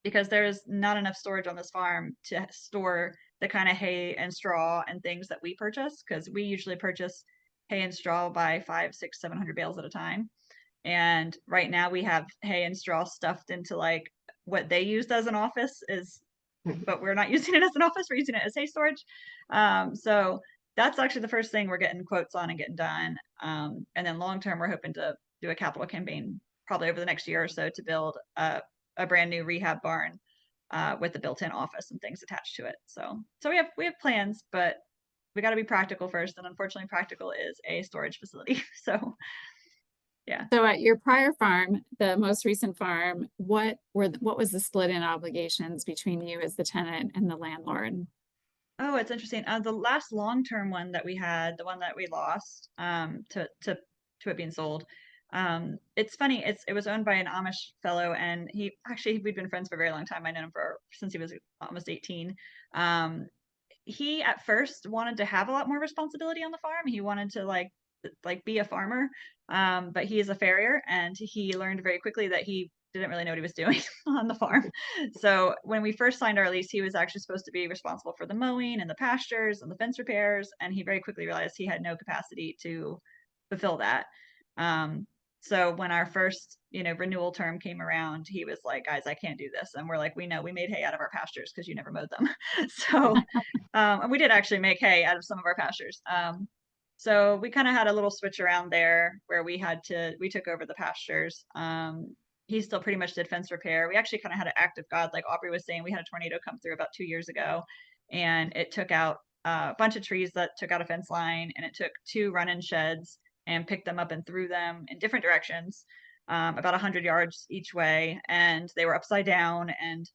because there's not enough storage on this farm to store the kind of hay and straw and things that we purchase, because we usually purchase hay and straw by 500, 600, 700 bales at a time. And right now we have hay and straw stuffed into like what they used as an office but we're not using it as an office, we're using it as hay storage. So that's actually the first thing we're getting quotes on and getting done. And then long term, we're hoping to do a capital campaign probably over the next year or so to build a brand new rehab barn with the built-in office and things attached to it. So we have plans, but we got to be practical first. And unfortunately, practical is a storage facility. So yeah. So at your prior farm, the most recent farm, what was the split in obligations between you as the tenant and the landlord? Oh, it's interesting. The last long-term one that we had, the one that we lost to it being sold. It's funny. It was owned by an Amish fellow, and we'd been friends for a very long time. I known him since he was almost 18. He at first wanted to have a lot more responsibility on the farm. He wanted to like be a farmer, but he is a farrier, and he learned very quickly that he didn't really know what he was doing on the farm. So when we first signed our lease, he was actually supposed to be responsible for the mowing and the pastures and the fence repairs, and he very quickly realized he had no capacity to fulfill that. So when our first, renewal term came around, he was like, "Guys, I can't do this." And we're like, "We know, we made hay out of our pastures because you never mowed them." So, and we did actually make hay out of some of our pastures. So we kind of had a little switch around there where we took over the pastures. He still pretty much did fence repair. We actually kind of had an act of God, like Aubrey was saying. We had a tornado come through about 2 years ago, and it took out a bunch of trees that took out a fence line, and it took 2 run-in sheds and picked them up and threw them in different directions, about 100 yards each way, and they were upside down. And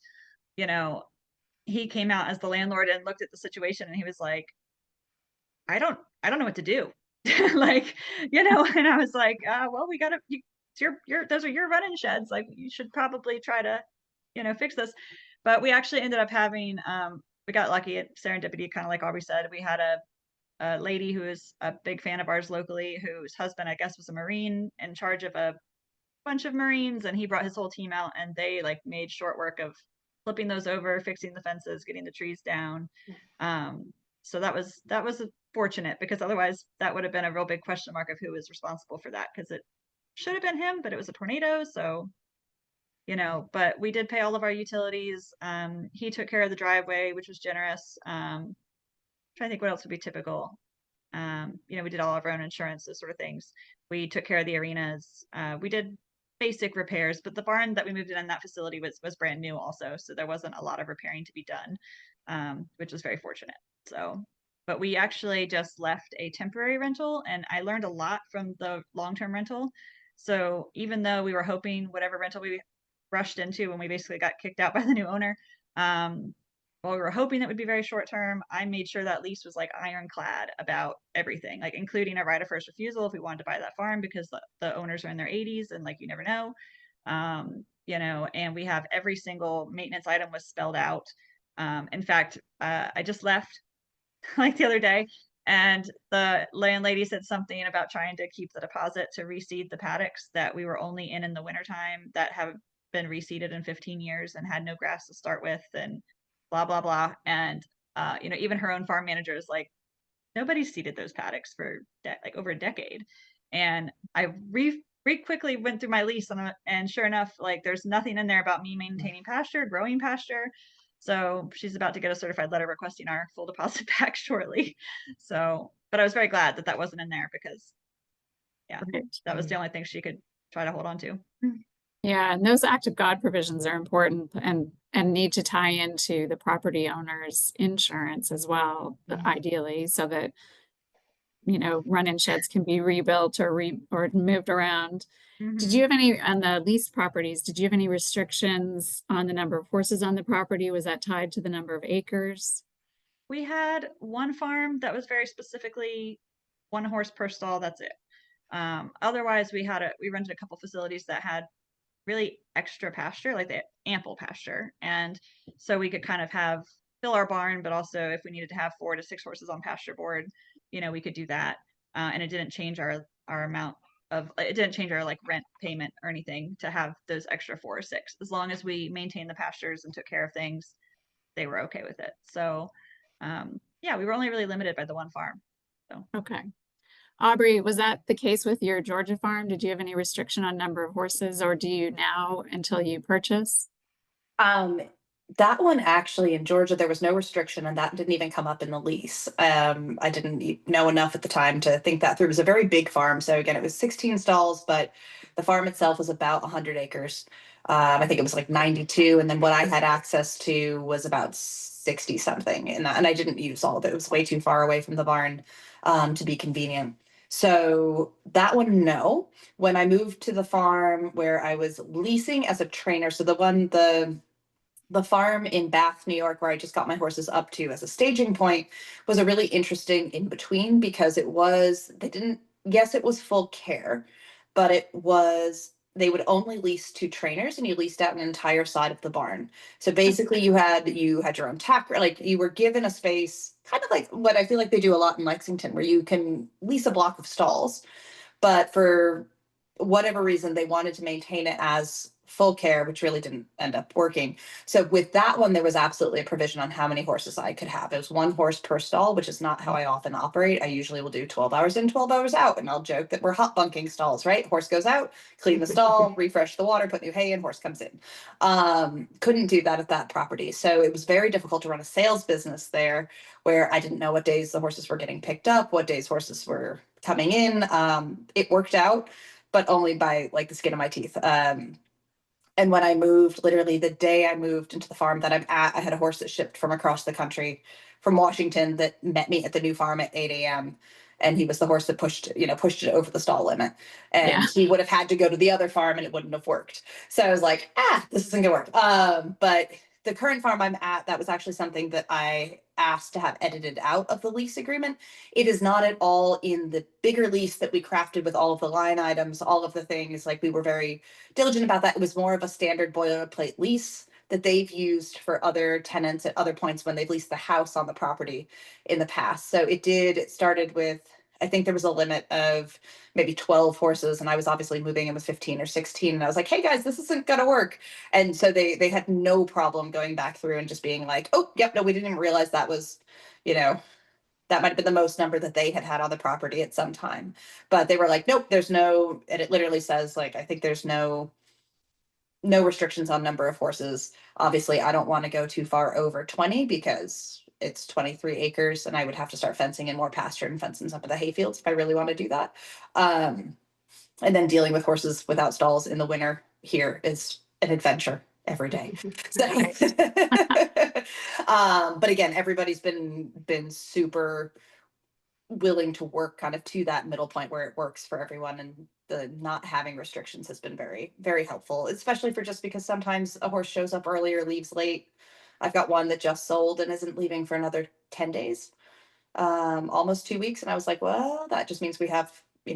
he came out as the landlord and looked at the situation, and he was like, I don't know what to do. Like, and I was like, well, we gotta, those are your run-in sheds. Like, you should probably try to, fix this. But we actually ended up having, we got lucky at serendipity, kind of like Aubrey said. We had a lady who is a big fan of ours locally, whose husband, I guess, was a Marine in charge of a bunch of Marines, and he brought his whole team out, and they like made short work of flipping those over, fixing the fences, getting the trees down. So that was fortunate, because otherwise that would have been a real big question mark of who was responsible for that, because it should have been him, but it was a tornado. So, but we did pay all of our utilities. He took care of the driveway, which was generous. Trying to think what else would be typical. We did all of our own insurance, those sort of things. We took care of the arenas. We did basic repairs, but the barn that we moved in that facility was brand new also. So there wasn't a lot of repairing to be done, which was very fortunate. So, but we actually just left a temporary rental, and I learned a lot from the long-term rental. So even though we were hoping whatever rental we rushed into when we basically got kicked out by the new owner, while we were hoping that would be very short term, I made sure that lease was like ironclad about everything, like including a right of first refusal if we wanted to buy that farm, because the owners are in their 80s and like you never know. And we have every single maintenance item was spelled out. In fact, I just left like the other day, and the landlady said something about trying to keep the deposit to reseed the paddocks that we were only in the wintertime, that have been reseeded in 15 years and had no grass to start with, and blah blah blah. And even her own farm manager is like, nobody seeded those paddocks for like over a decade. And I quickly went through my lease and sure enough, like there's nothing in there about me maintaining pasture, growing pasture. So she's about to get a certified letter requesting our full deposit back shortly. So, but I was very glad that that wasn't in there because yeah, Right. that was the only thing she could try to hold on to. Yeah, and those act of God provisions are important and need to tie into the property owner's insurance as well, ideally, so that run-in sheds can be rebuilt or moved around. Did you have any on the leased properties? Did you have any restrictions on the number of horses on the property? Was that tied to the number of acres? We had one farm that was very specifically 1 horse per stall. That's it. Otherwise, we rented a couple facilities that had really extra pasture, like they had ample pasture, and so we could kind of fill our barn, but also if we needed to have 4 to 6 horses on pasture board, we could do that, and it didn't change our amount of it didn't change our like rent payment or anything to have those extra 4 or 6. As long as we maintained the pastures and took care of things, they were okay with it. So yeah, we were only really limited by the one farm. So Okay. Aubrey, was that the case with your Georgia farm? Did you have any restriction on number of horses, or do you now until you purchase? That one actually in Georgia, there was no restriction, and that didn't even come up in the lease. I didn't know enough at the time to think that through. It was a very big farm. So again, it was 16 stalls, but the farm itself was about 100 acres. I think it was like 92. And then what I had access to was about 60 something. And I didn't use all of it. It was way too far away from the barn to be convenient. So that one, no. When I moved to the farm where I was leasing as a trainer, so the farm in Bath, New York, where I just got my horses up to as a staging point, was a really interesting in between because it was, yes, it was full care, but they would only lease 2 trainers and you leased out an entire side of the barn. So basically you had your own tack, like you were given a space, kind of like what I feel like they do a lot in Lexington, where you can lease a block of stalls, but for whatever reason, they wanted to maintain it as full care, which really didn't end up working. So with that one, there was absolutely a provision on how many horses I could have. It was 1 horse per stall, which is not how I often operate. I usually will do 12 hours in, 12 hours out, and I'll joke that we're hot bunking stalls, right? Horse goes out, clean the stall, refresh the water, put new hay in, horse comes in. Couldn't do that at that property. So it was very difficult to run a sales business there, where I didn't know what days the horses were getting picked up, what days horses were coming in. It worked out, but only by like the skin of my teeth. And when I moved, literally the day I moved into the farm that I'm at, I had a horse that shipped from across the country from Washington that met me at the new farm at 8 a.m. And he was the horse that pushed it over the stall limit. And he would have had to go to the other farm and it wouldn't have worked. So I was like, this isn't gonna work. But the current farm I'm at, that was actually something that I asked to have edited out of the lease agreement. It is not at all in the bigger lease that we crafted with all of the line items, all of the things. Like, we were very diligent about that. It was more of a standard boilerplate lease that they've used for other tenants at other points when they've leased the house on the property in the past. So it started with, I think there was a limit of maybe 12 horses, and I was obviously moving in with 15 or 16. And I was like, hey guys, this isn't gonna work. And so they had no problem going back through and just being like, oh, yep, no, we didn't realize that was, that might have been the most number that they had on the property at some time. But they were like, nope, there's no, and it literally says, like, I think there's no restrictions on number of horses. Obviously, I don't want to go too far over 20 because it's 23 acres and I would have to start fencing in more pasture and fencing some of the hay fields if I really want to do that. And then dealing with horses without stalls in the winter here is an adventure every day. So, but again, everybody's been super willing to work kind of to that middle point where it works for everyone, and the not having restrictions has been very, very helpful, especially for just because sometimes a horse shows up early or leaves late. I've got one that just sold and isn't leaving for another 10 days, almost 2 weeks. And I was like, well, that just means we have,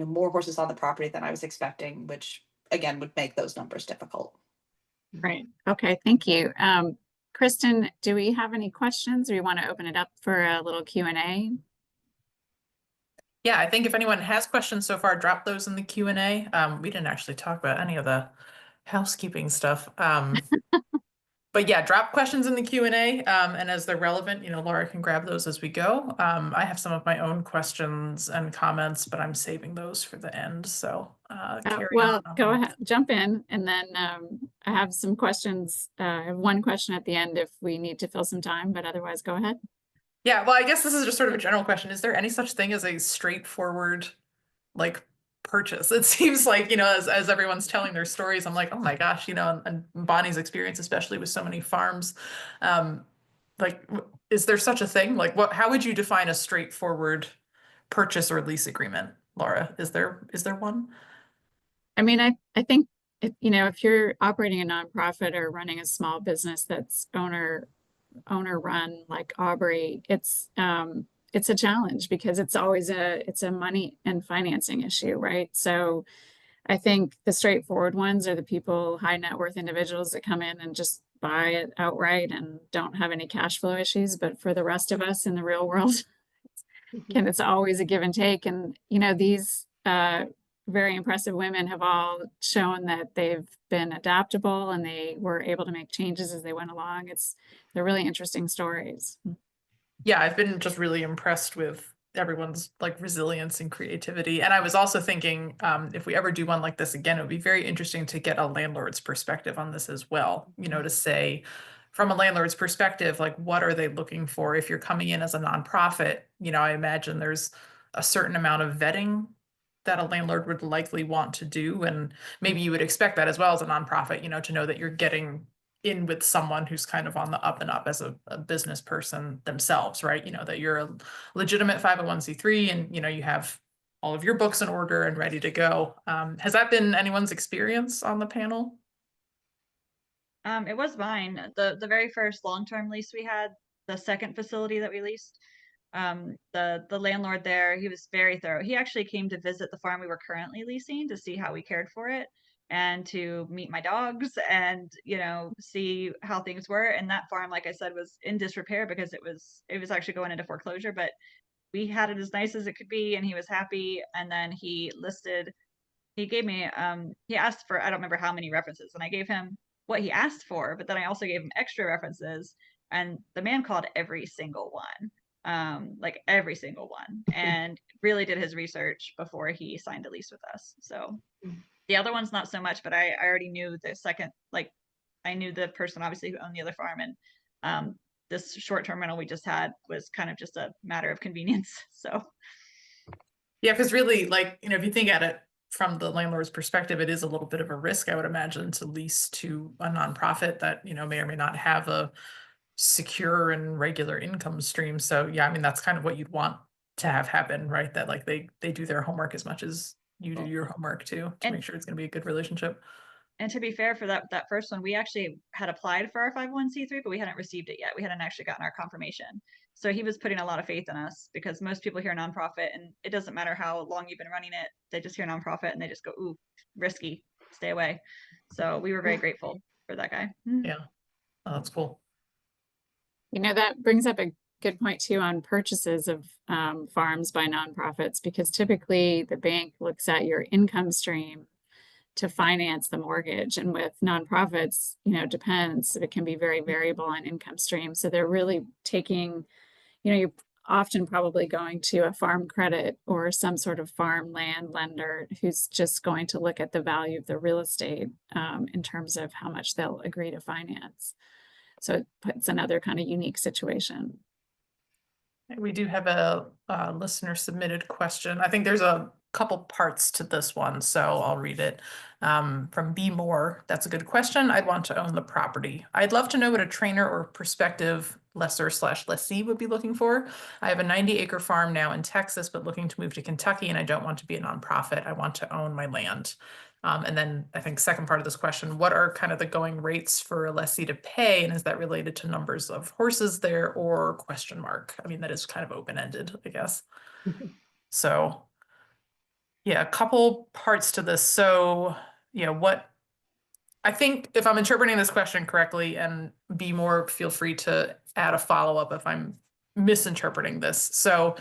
more horses on the property than I was expecting, which again would make those numbers difficult. Right. Okay. Thank you. Kristen, do we have any questions, or you want to open it up for a little Q&A? Yeah, I think if anyone has questions so far, drop those in the Q&A. We didn't actually talk about any of the housekeeping stuff. But yeah, drop questions in the Q&A, and as they're relevant, Laura can grab those as we go. I have some of my own questions and comments, but I'm saving those for the end. So carry well, on. go ahead, jump in, and then I have some questions. I have one question at the end if we need to fill some time, but otherwise, go ahead. Yeah, well, I guess this is just sort of a general question. Is there any such thing as a straightforward, like, purchase? It seems like, as everyone's telling their stories, I'm like, oh my gosh, and Bonnie's experience, especially with so many farms, like, is there such a thing? Like, how would you define a straightforward purchase or lease agreement, Laura? Is there one? I mean, I think if you're operating a nonprofit or running a small business that's owner run like Aubrey, it's a challenge because it's always it's a money and financing issue, right? So I think the straightforward ones are the people, high net worth individuals that come in and just buy it outright and don't have any cash flow issues. But for the rest of us in the real world, it's always a give and take. And these very impressive women have all shown that they've been adaptable and they were able to make changes as they went along. They're really interesting stories. Yeah, I've been just really impressed with everyone's like resilience and creativity. And I was also thinking, if we ever do one like this again, it would be very interesting to get a landlord's perspective on this as well, to say from a landlord's perspective, like what are they looking for? If you're coming in as a nonprofit, I imagine there's a certain amount of vetting that a landlord would likely want to do. And maybe you would expect that as well as a nonprofit, to know that you're getting in with someone who's kind of on the up and up as a business person themselves, right? That you're a legitimate 501c3 and, you have all of your books in order and ready to go. Has that been anyone's experience on the panel? It was mine. The very first long-term lease we had, the second facility that we leased, the landlord there, he was very thorough. He actually came to visit the farm we were currently leasing to see how we cared for it and to meet my dogs and see how things were. And that farm, like I said, was in disrepair because it was actually going into foreclosure, but we had it as nice as it could be and he was happy. And then he gave me he asked for, I don't remember how many references, and I gave him what he asked for, but then I also gave him extra references, and the man called every single one. Like every single one, and really did his research before he signed a lease with us. So the other one's not so much, but I already knew the second, like I knew the person obviously who owned the other farm, and this short-term rental we just had was kind of just a matter of convenience. So yeah, because really, like, if you think at it from the landlord's perspective, it is a little bit of a risk, I would imagine, to lease to a nonprofit that, may or may not have a secure and regular income stream. So yeah, I mean, that's kind of what you'd want to have happen, right? That like they do their homework as much as you do your homework too, to make sure it's going to be a good relationship. And to be fair, for that first one, we actually had applied for our 501c3, but we hadn't received it yet. We hadn't actually gotten our confirmation. So he was putting a lot of faith in us because most people hear nonprofit and it doesn't matter how long you've been running it. They just hear nonprofit and they just go, ooh, risky, stay away. So we were very grateful for that guy. Yeah, oh, that's cool. That brings up a good point too on purchases of farms by nonprofits, because typically the bank looks at your income stream to finance the mortgage. And with nonprofits, depends. It can be very variable on income stream. So they're really taking, you're often probably going to a farm credit or some sort of farmland lender who's just going to look at the value of the real estate in terms of how much they'll agree to finance. So it puts another kind of unique situation. We do have a listener submitted question. I think there's a couple parts to this one, so I'll read it. From B Moore, that's a good question. I'd want to own the property. I'd love to know what a trainer or prospective lessor/lessee would be looking for. I have a 90-acre farm now in Texas, but looking to move to Kentucky, and I don't want to be a nonprofit. I want to own my land. And then I think second part of this question, what are kind of the going rates for a lessee to pay? And is that related to numbers of horses there or question mark? I mean, that is kind of open-ended, I guess. So yeah, a couple parts to this. So, what I think, if I'm interpreting this question correctly, and be more, feel free to add a follow-up if I'm misinterpreting this. So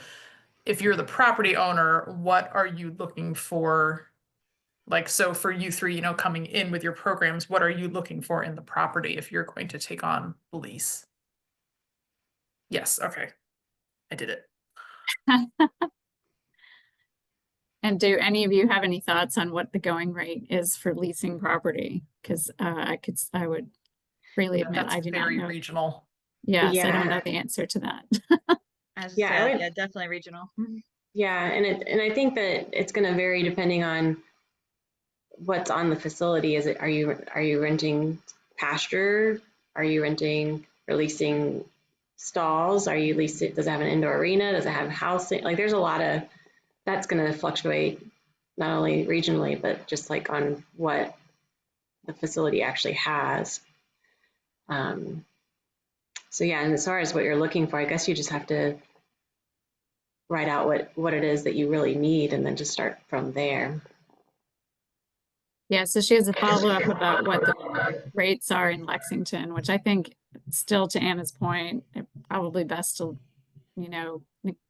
if you're the property owner, what are you looking for Like, so for you three, you know, coming in with your programs, what are you looking for in the property if you're going to take on the lease? Yes, okay. I did it. And do any of you have any thoughts on what the going rate is for leasing property? Because I would freely Yeah, admit that's I do not very know. regional. Yes, I don't Yeah. know the answer to that. As Yeah, I said, would- yeah, definitely regional. Yeah, and I think that it's going to vary depending on what's on the facility. Are you renting pasture? Are you renting or leasing stalls? Are you leasing? Does it have an indoor arena? Does it have housing? Like, there's a lot of that's going to fluctuate not only regionally but just like on what the facility actually has. So yeah, and as far as what you're looking for, I guess you just have to write out what it is that you really need and then just start from there. Yeah, so she has a follow-up about what the rates are in Lexington, which I think still to Anna's point, probably best to, you know,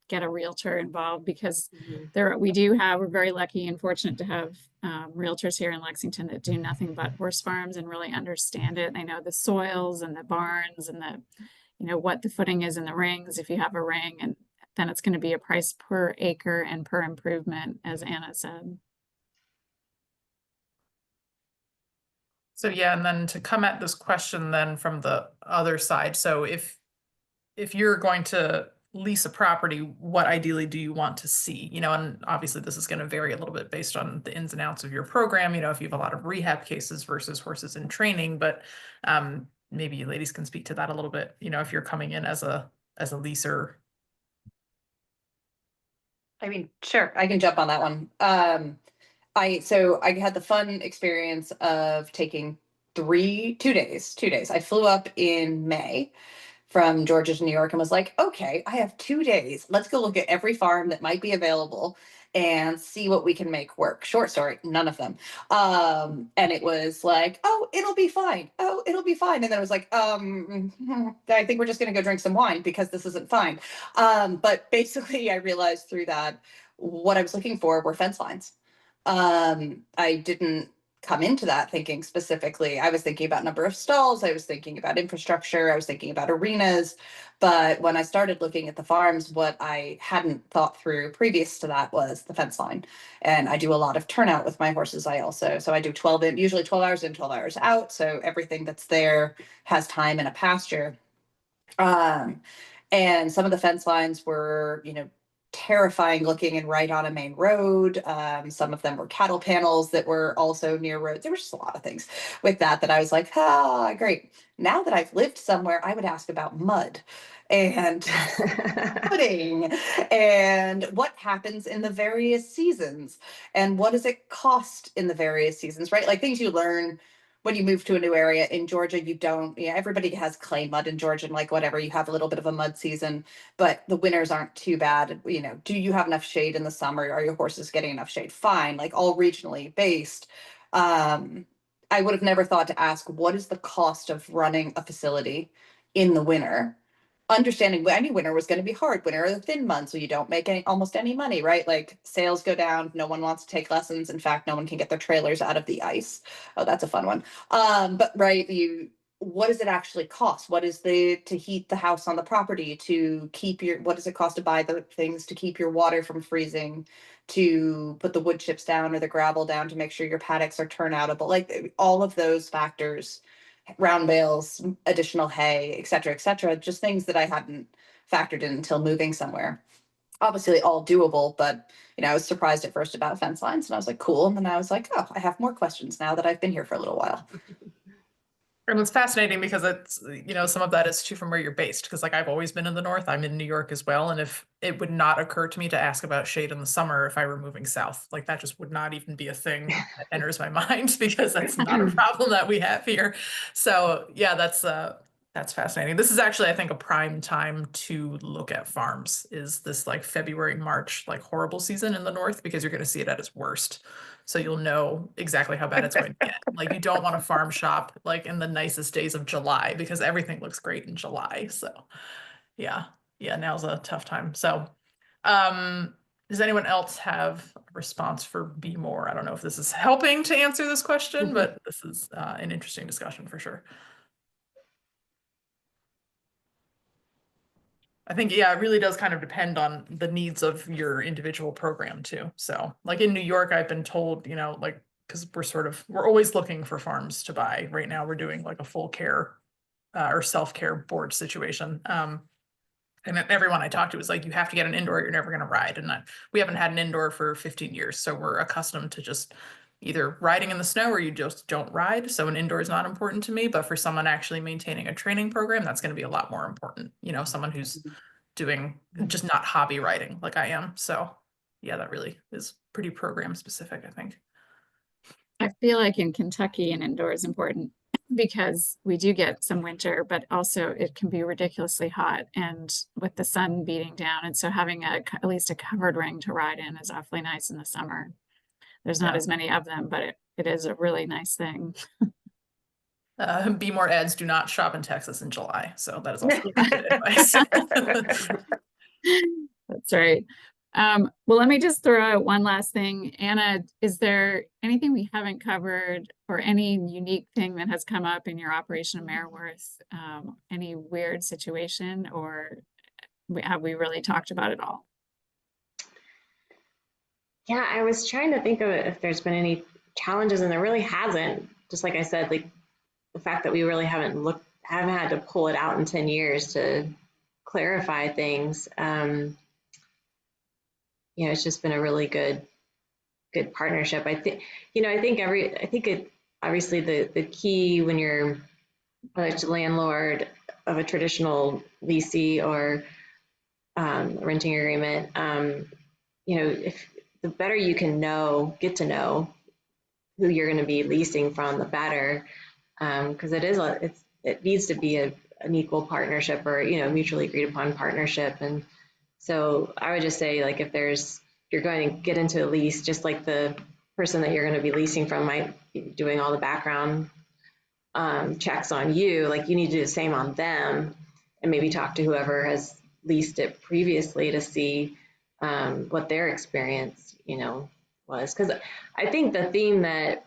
get a realtor involved because we're very lucky and fortunate to have realtors here in Lexington that do nothing but horse farms and really understand it. They know the soils and the barns and you know, what the footing is in the rings if you have a ring, and then it's going to be a price per acre and per improvement, as Anna said. So yeah, and then to come at this question then from the other side, so if you're going to lease a property, what ideally do you want to see? You know, and obviously this is going to vary a little bit based on the ins and outs of your program, you know, if you have a lot of rehab cases versus horses in training, but maybe you ladies can speak to that a little bit, you know, if you're coming in as a leaser. I mean, sure, I can jump on that one. I had the fun experience of taking 2 days. I flew up in May from Georgia to New York and was like, okay, I have 2 days. Let's go look at every farm that might be available and see what we can make work. Short story, none of them. And it was like, oh, it'll be fine. Oh, it'll be fine. And then it was like, I think we're just gonna go drink some wine because this isn't fine. But basically I realized through that what I was looking for were fence lines. I didn't come into that thinking specifically. I was thinking about number of stalls, I was thinking about infrastructure, I was thinking about arenas. But when I started looking at the farms, what I hadn't thought through previous to that was the fence line. And I do a lot of turnout with my horses. So I do usually 12 hours in, 12 hours out. So everything that's there has time in a pasture. And some of the fence lines were, you know, terrifying looking and right on a main road. Some of them were cattle panels that were also near roads. There were just a lot of things with that I was like, ah, great. Now that I've lived somewhere, I would ask about mud and pudding and what happens in the various seasons and what does it cost in the various seasons, right? Like things you learn when you move to a new area. In Georgia, you don't, yeah, everybody has clay mud in Georgia and like whatever, you have a little bit of a mud season, but the winters aren't too bad. You know, do you have enough shade in the summer? Are your horses getting enough shade? Fine, like all regionally based. I would have never thought to ask, what is the cost of running a facility in the winter? Understanding any winter was going to be hard. Winter are the thin months, so you don't make almost any money, right? Like sales go down. No one wants to take lessons. In fact, no one can get their trailers out of the ice. Oh, that's a fun one. But right, what does it actually cost? What is to heat the house on the property, to keep what does it cost to buy the things to keep your water from freezing, to put the wood chips down or the gravel down to make sure your paddocks are turnoutable? Like all of those factors, round bales, additional hay, et cetera, just things that I hadn't factored in until moving somewhere. Obviously all doable, but you know, I was surprised at first about fence lines and I was like, cool. And then I was like, oh, I have more questions now that I've been here for a little while. And it's fascinating because it's, you know, some of that is too from where you're based. Because like I've always been in the north, I'm in New York as well. And if it would not occur to me to ask about shade in the summer if I were moving south, like that just would not even be a thing that enters my mind because that's not a problem that we have here. So yeah, that's fascinating. This is actually, I think, a prime time to look at farms is this like February, March, like horrible season in the north because you're going to see it at its worst. So you'll know exactly how bad it's going to get. Like you don't want to farm shop like in the nicest days of July because everything looks great in July. So yeah, now's a tough time. So Does anyone else have a response for Be More? I don't know if this is helping to answer this question, but this is an interesting discussion for sure. I think, yeah, it really does kind of depend on the needs of your individual program too. So like in New York, I've been told, you know, like, because we're always looking for farms to buy. Right now, we're doing like a full care or self-care board situation. And everyone I talked to was like, you have to get an indoor, you're never going to ride. And we haven't had an indoor for 15 years. So we're accustomed to just either riding in the snow or you just don't ride. So an indoor is not important to me, but for someone actually maintaining a training program, that's going to be a lot more important. You know, someone who's doing just not hobby riding like I am. So yeah, that really is pretty program specific, I think. I feel like in Kentucky an indoor is important because we do get some winter, but also it can be ridiculously hot and with the sun beating down. And so having at least a covered ring to ride in is awfully nice in the summer. There's not as many of them, but it is a really nice thing. Be More ads, do not shop in Texas in July. So that is also good advice. That's right. Well, let me just throw out one last thing. Anna, is there anything we haven't covered or any unique thing that has come up in your operation of Mareworth? Any weird situation, or have we really talked about it all? Yeah, I was trying to think of it if there's been any challenges, and there really hasn't. Just like I said, like the fact that we really haven't had to pull it out in 10 years to clarify things. You know, it's just been a really good partnership. I think, you know, I think obviously the key when you're a landlord of a traditional leasee or renting agreement, you know, if the better you can get to know who you're going to be leasing from, the better, because it needs to be an equal partnership or, you know, mutually agreed upon partnership. And so I would just say, like, if you're going to get into a lease, just like the person that you're going to be leasing from might be doing all the background checks on you, like you need to do the same on them, and maybe talk to whoever has leased it previously to see what their experience, you know, was. Because I think the theme that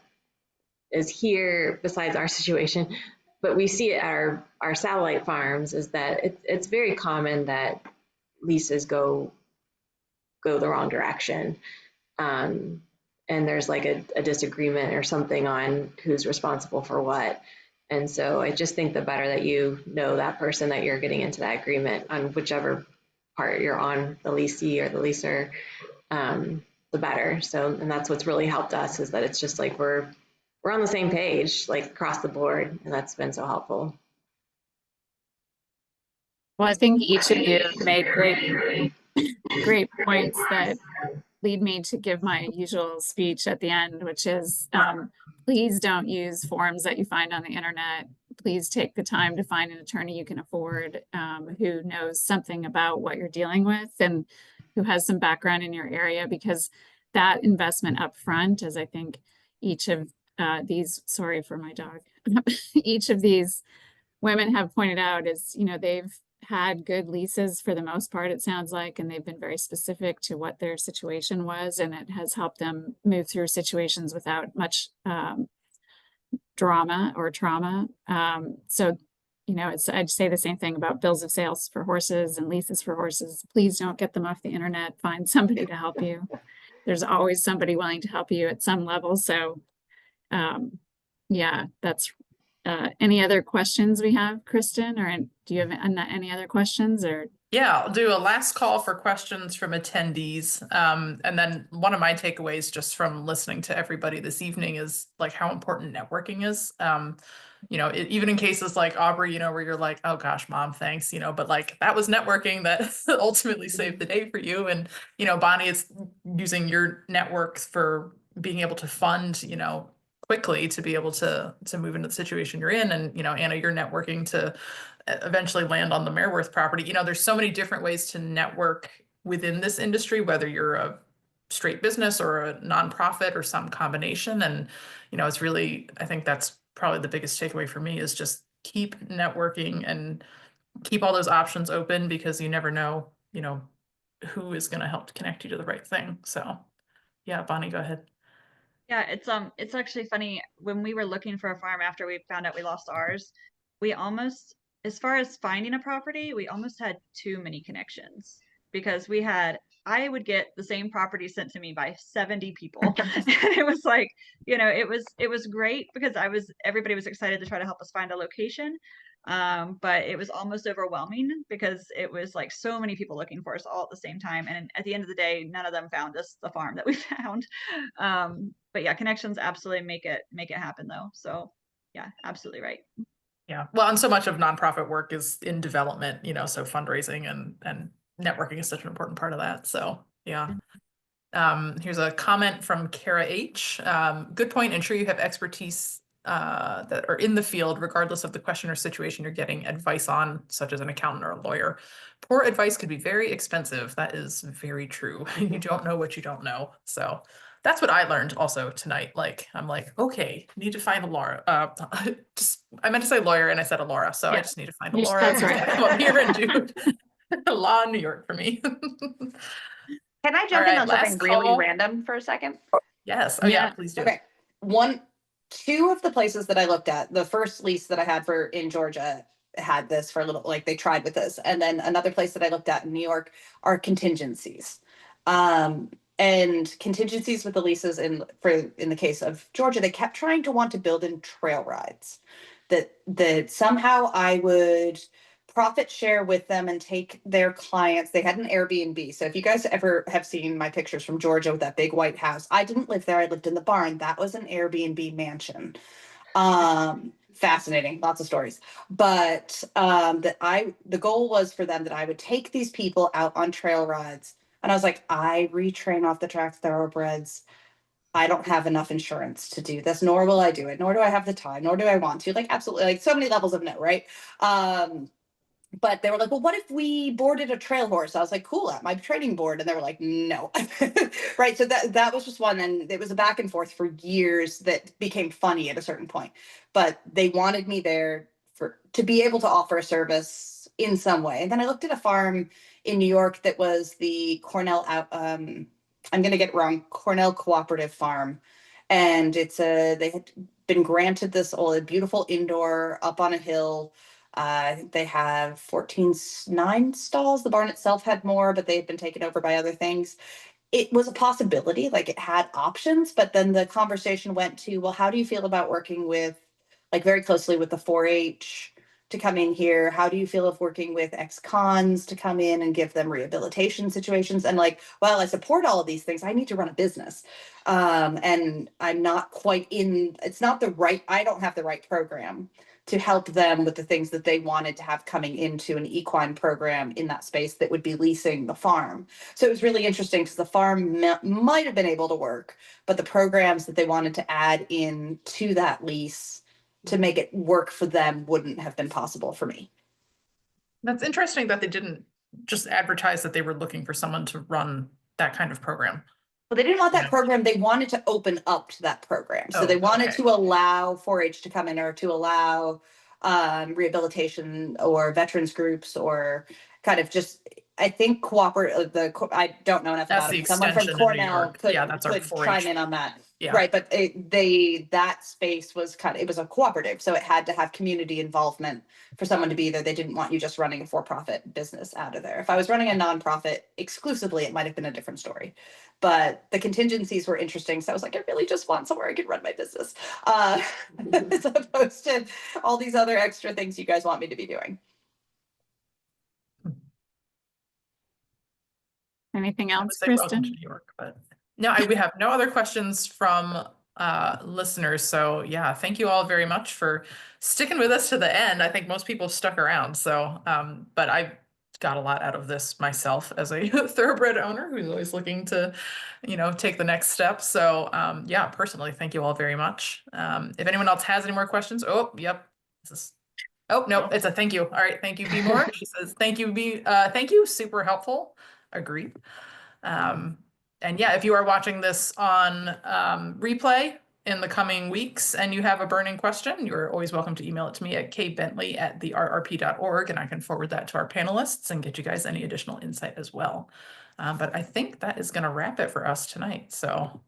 is here, besides our situation, but we see it at our satellite farms, is that it's very common that leases go the wrong direction. And there's like a disagreement or something on who's responsible for what. And so I just think the better that you know that person that you're getting into that agreement on whichever part you're on, the leasee or the leaser, the better. So, and that's what's really helped us, is that it's just like we're on the same page, like across the board, and that's been so helpful. Well, I think each of you made great points that lead me to give my usual speech at the end, which is please don't use forms that you find on the internet. Please take the time to find an attorney you can afford, who knows something about what you're dealing with and who has some background in your area, because that investment up front, as I think each of these, sorry for my dog, each of these women have pointed out, is, you know, they've had good leases for the most part, it sounds like, and they've been very specific to what their situation was, and it has helped them move through situations without much drama or trauma. So, you know, I'd say the same thing about bills of sales for horses and leases for horses. Please don't get them off the internet. Find somebody to help you. There's always somebody willing to help you at some level. So, yeah, that's any other questions we have, Kristen, or do you have any other questions? Or yeah, I'll do a last call for questions from attendees. And then one of my takeaways just from listening to everybody this evening is like how important networking is. You know, even in cases like Aubrey, you know, where you're like, oh gosh, mom, thanks, you know, but like that was networking that ultimately saved the day for you. And, you know, Bonnie, it's using your networks for being able to fund, you know, quickly to be able to move into the situation you're in. And, you know, Anna, you're networking to eventually land on the Mareworth property. You know, there's so many different ways to network within this industry, whether you're a straight business or a nonprofit or some combination. And, you know, it's really, I think that's probably the biggest takeaway for me, is just keep networking and keep all those options open, because you never know, you know, who is going to help connect you to the right thing. So yeah, Bonnie, go ahead. Yeah, it's actually funny. When we were looking for a farm after we found out we lost ours, we almost, as far as finding a property, we almost had too many connections because I would get the same property sent to me by 70 people. And it was like, it was great because everybody was excited to try to help us find a location. But it was almost overwhelming because it was like so many people looking for us all at the same time. And at the end of the day, none of them found us the farm that we found. But yeah, connections absolutely make it happen though. So yeah, absolutely right. Yeah. Well, and so much of nonprofit work is in development, so fundraising and networking is such an important part of that. So yeah. Here's a comment from Kara H. Good point. Ensure you have expertise that are in the field, regardless of the question or situation you're getting advice on, such as an accountant or a lawyer. Poor advice could be very expensive. That is very true. You don't know what you don't know. So that's what I learned also tonight. Like, I'm like, okay, need to find a Laura. I meant to say lawyer and I said a Laura. So I just need to find a Laura. That's right. Come up here and do law in New York for me. Can I jump in on something really random for a second? Yes. Oh yeah, please do. Okay. Two of the places that I looked at, the first lease that I had in Georgia had this for a little, like they tried with this. And then another place that I looked at in New York are contingencies. And contingencies with the leases in the case of Georgia, they kept trying to want to build in trail rides that somehow I would profit share with them and take their clients. They had an Airbnb. So if you guys ever have seen my pictures from Georgia with that big white house, I didn't live there. I lived in the barn. That was an Airbnb mansion. Fascinating, lots of stories. But the goal was for them that I would take these people out on trail rides. And I was like, I retrain off the track thoroughbreds. I don't have enough insurance to do this, nor will I do it, nor do I have the time, nor do I want to. Like, absolutely, like so many levels of no, right? But they were like, well, what if we boarded a trail horse? I was like, cool, at my training board. And they were like, no. Right. So that was just one. And it was a back and forth for years that became funny at a certain point. But they wanted me there to be able to offer a service in some way. And then I looked at a farm in New York that was the Cornell I'm going to get it wrong, Cornell Cooperative Farm. And they had been granted this beautiful indoor up on a hill. They have 9 stalls. The barn itself had more, but they had been taken over by other things. It was a possibility, like it had options, but then the conversation went to, well, how do you feel about working with, like very closely with the 4-H to come in here? How do you feel of working with ex-cons to come in and give them rehabilitation situations? And like, well, I support all of these things. I need to run a business. And I'm not quite I don't have the right program to help them with the things that they wanted to have coming into an equine program in that space that would be leasing the farm. So it was really interesting because the farm might have been able to work, but the programs that they wanted to add in to that lease to make it work for them wouldn't have been possible for me. That's interesting that they didn't just advertise that they were looking for someone to run that kind of program. Well, they didn't want that program. They wanted to open up to that program. So they wanted to allow 4-H to come in, or to allow rehabilitation or veterans groups, or kind of just, I think I don't know enough about it. Someone from Cornell could chime in on that. Yeah. Right. But that space was it was a cooperative. So it had to have community involvement for someone to be there. They didn't want you just running a for-profit business out of there. If I was running a nonprofit exclusively, it might have been a different story. But the contingencies were interesting. So I was like, I really just want somewhere I could run my business, as opposed to all these other extra things you guys want me to be doing. Anything else, Welcome Kristen? to New York, but no, we have no other questions from listeners. So yeah, thank you all very much for sticking with us to the end. I think most people stuck around. So, but I got a lot out of this myself as a thoroughbred owner who's always looking to, take the next step. So yeah, personally, thank you all very much. If anyone else has any more questions, no, it's a thank you. All right, thank you, B More. She says, thank you, thank you, super helpful. Agreed. And yeah, if you are watching this on replay in the coming weeks and you have a burning question, you're always welcome to email it to me at kbentley@therrp.org, and I can forward that to our panelists and get you guys any additional insight as well. But I think that is going to wrap it for us tonight. So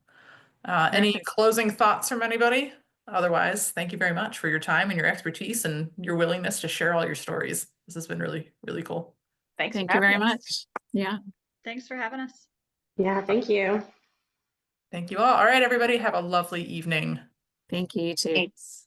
any closing thoughts from anybody? Otherwise, thank you very much for your time and your expertise and your willingness to share all your stories. This has been really, really cool. Thanks. Thank you very much. Yeah. Thanks for having us. Yeah, thank you. Thank you all. All right, everybody, have a lovely evening. Thank you, you too. Thanks.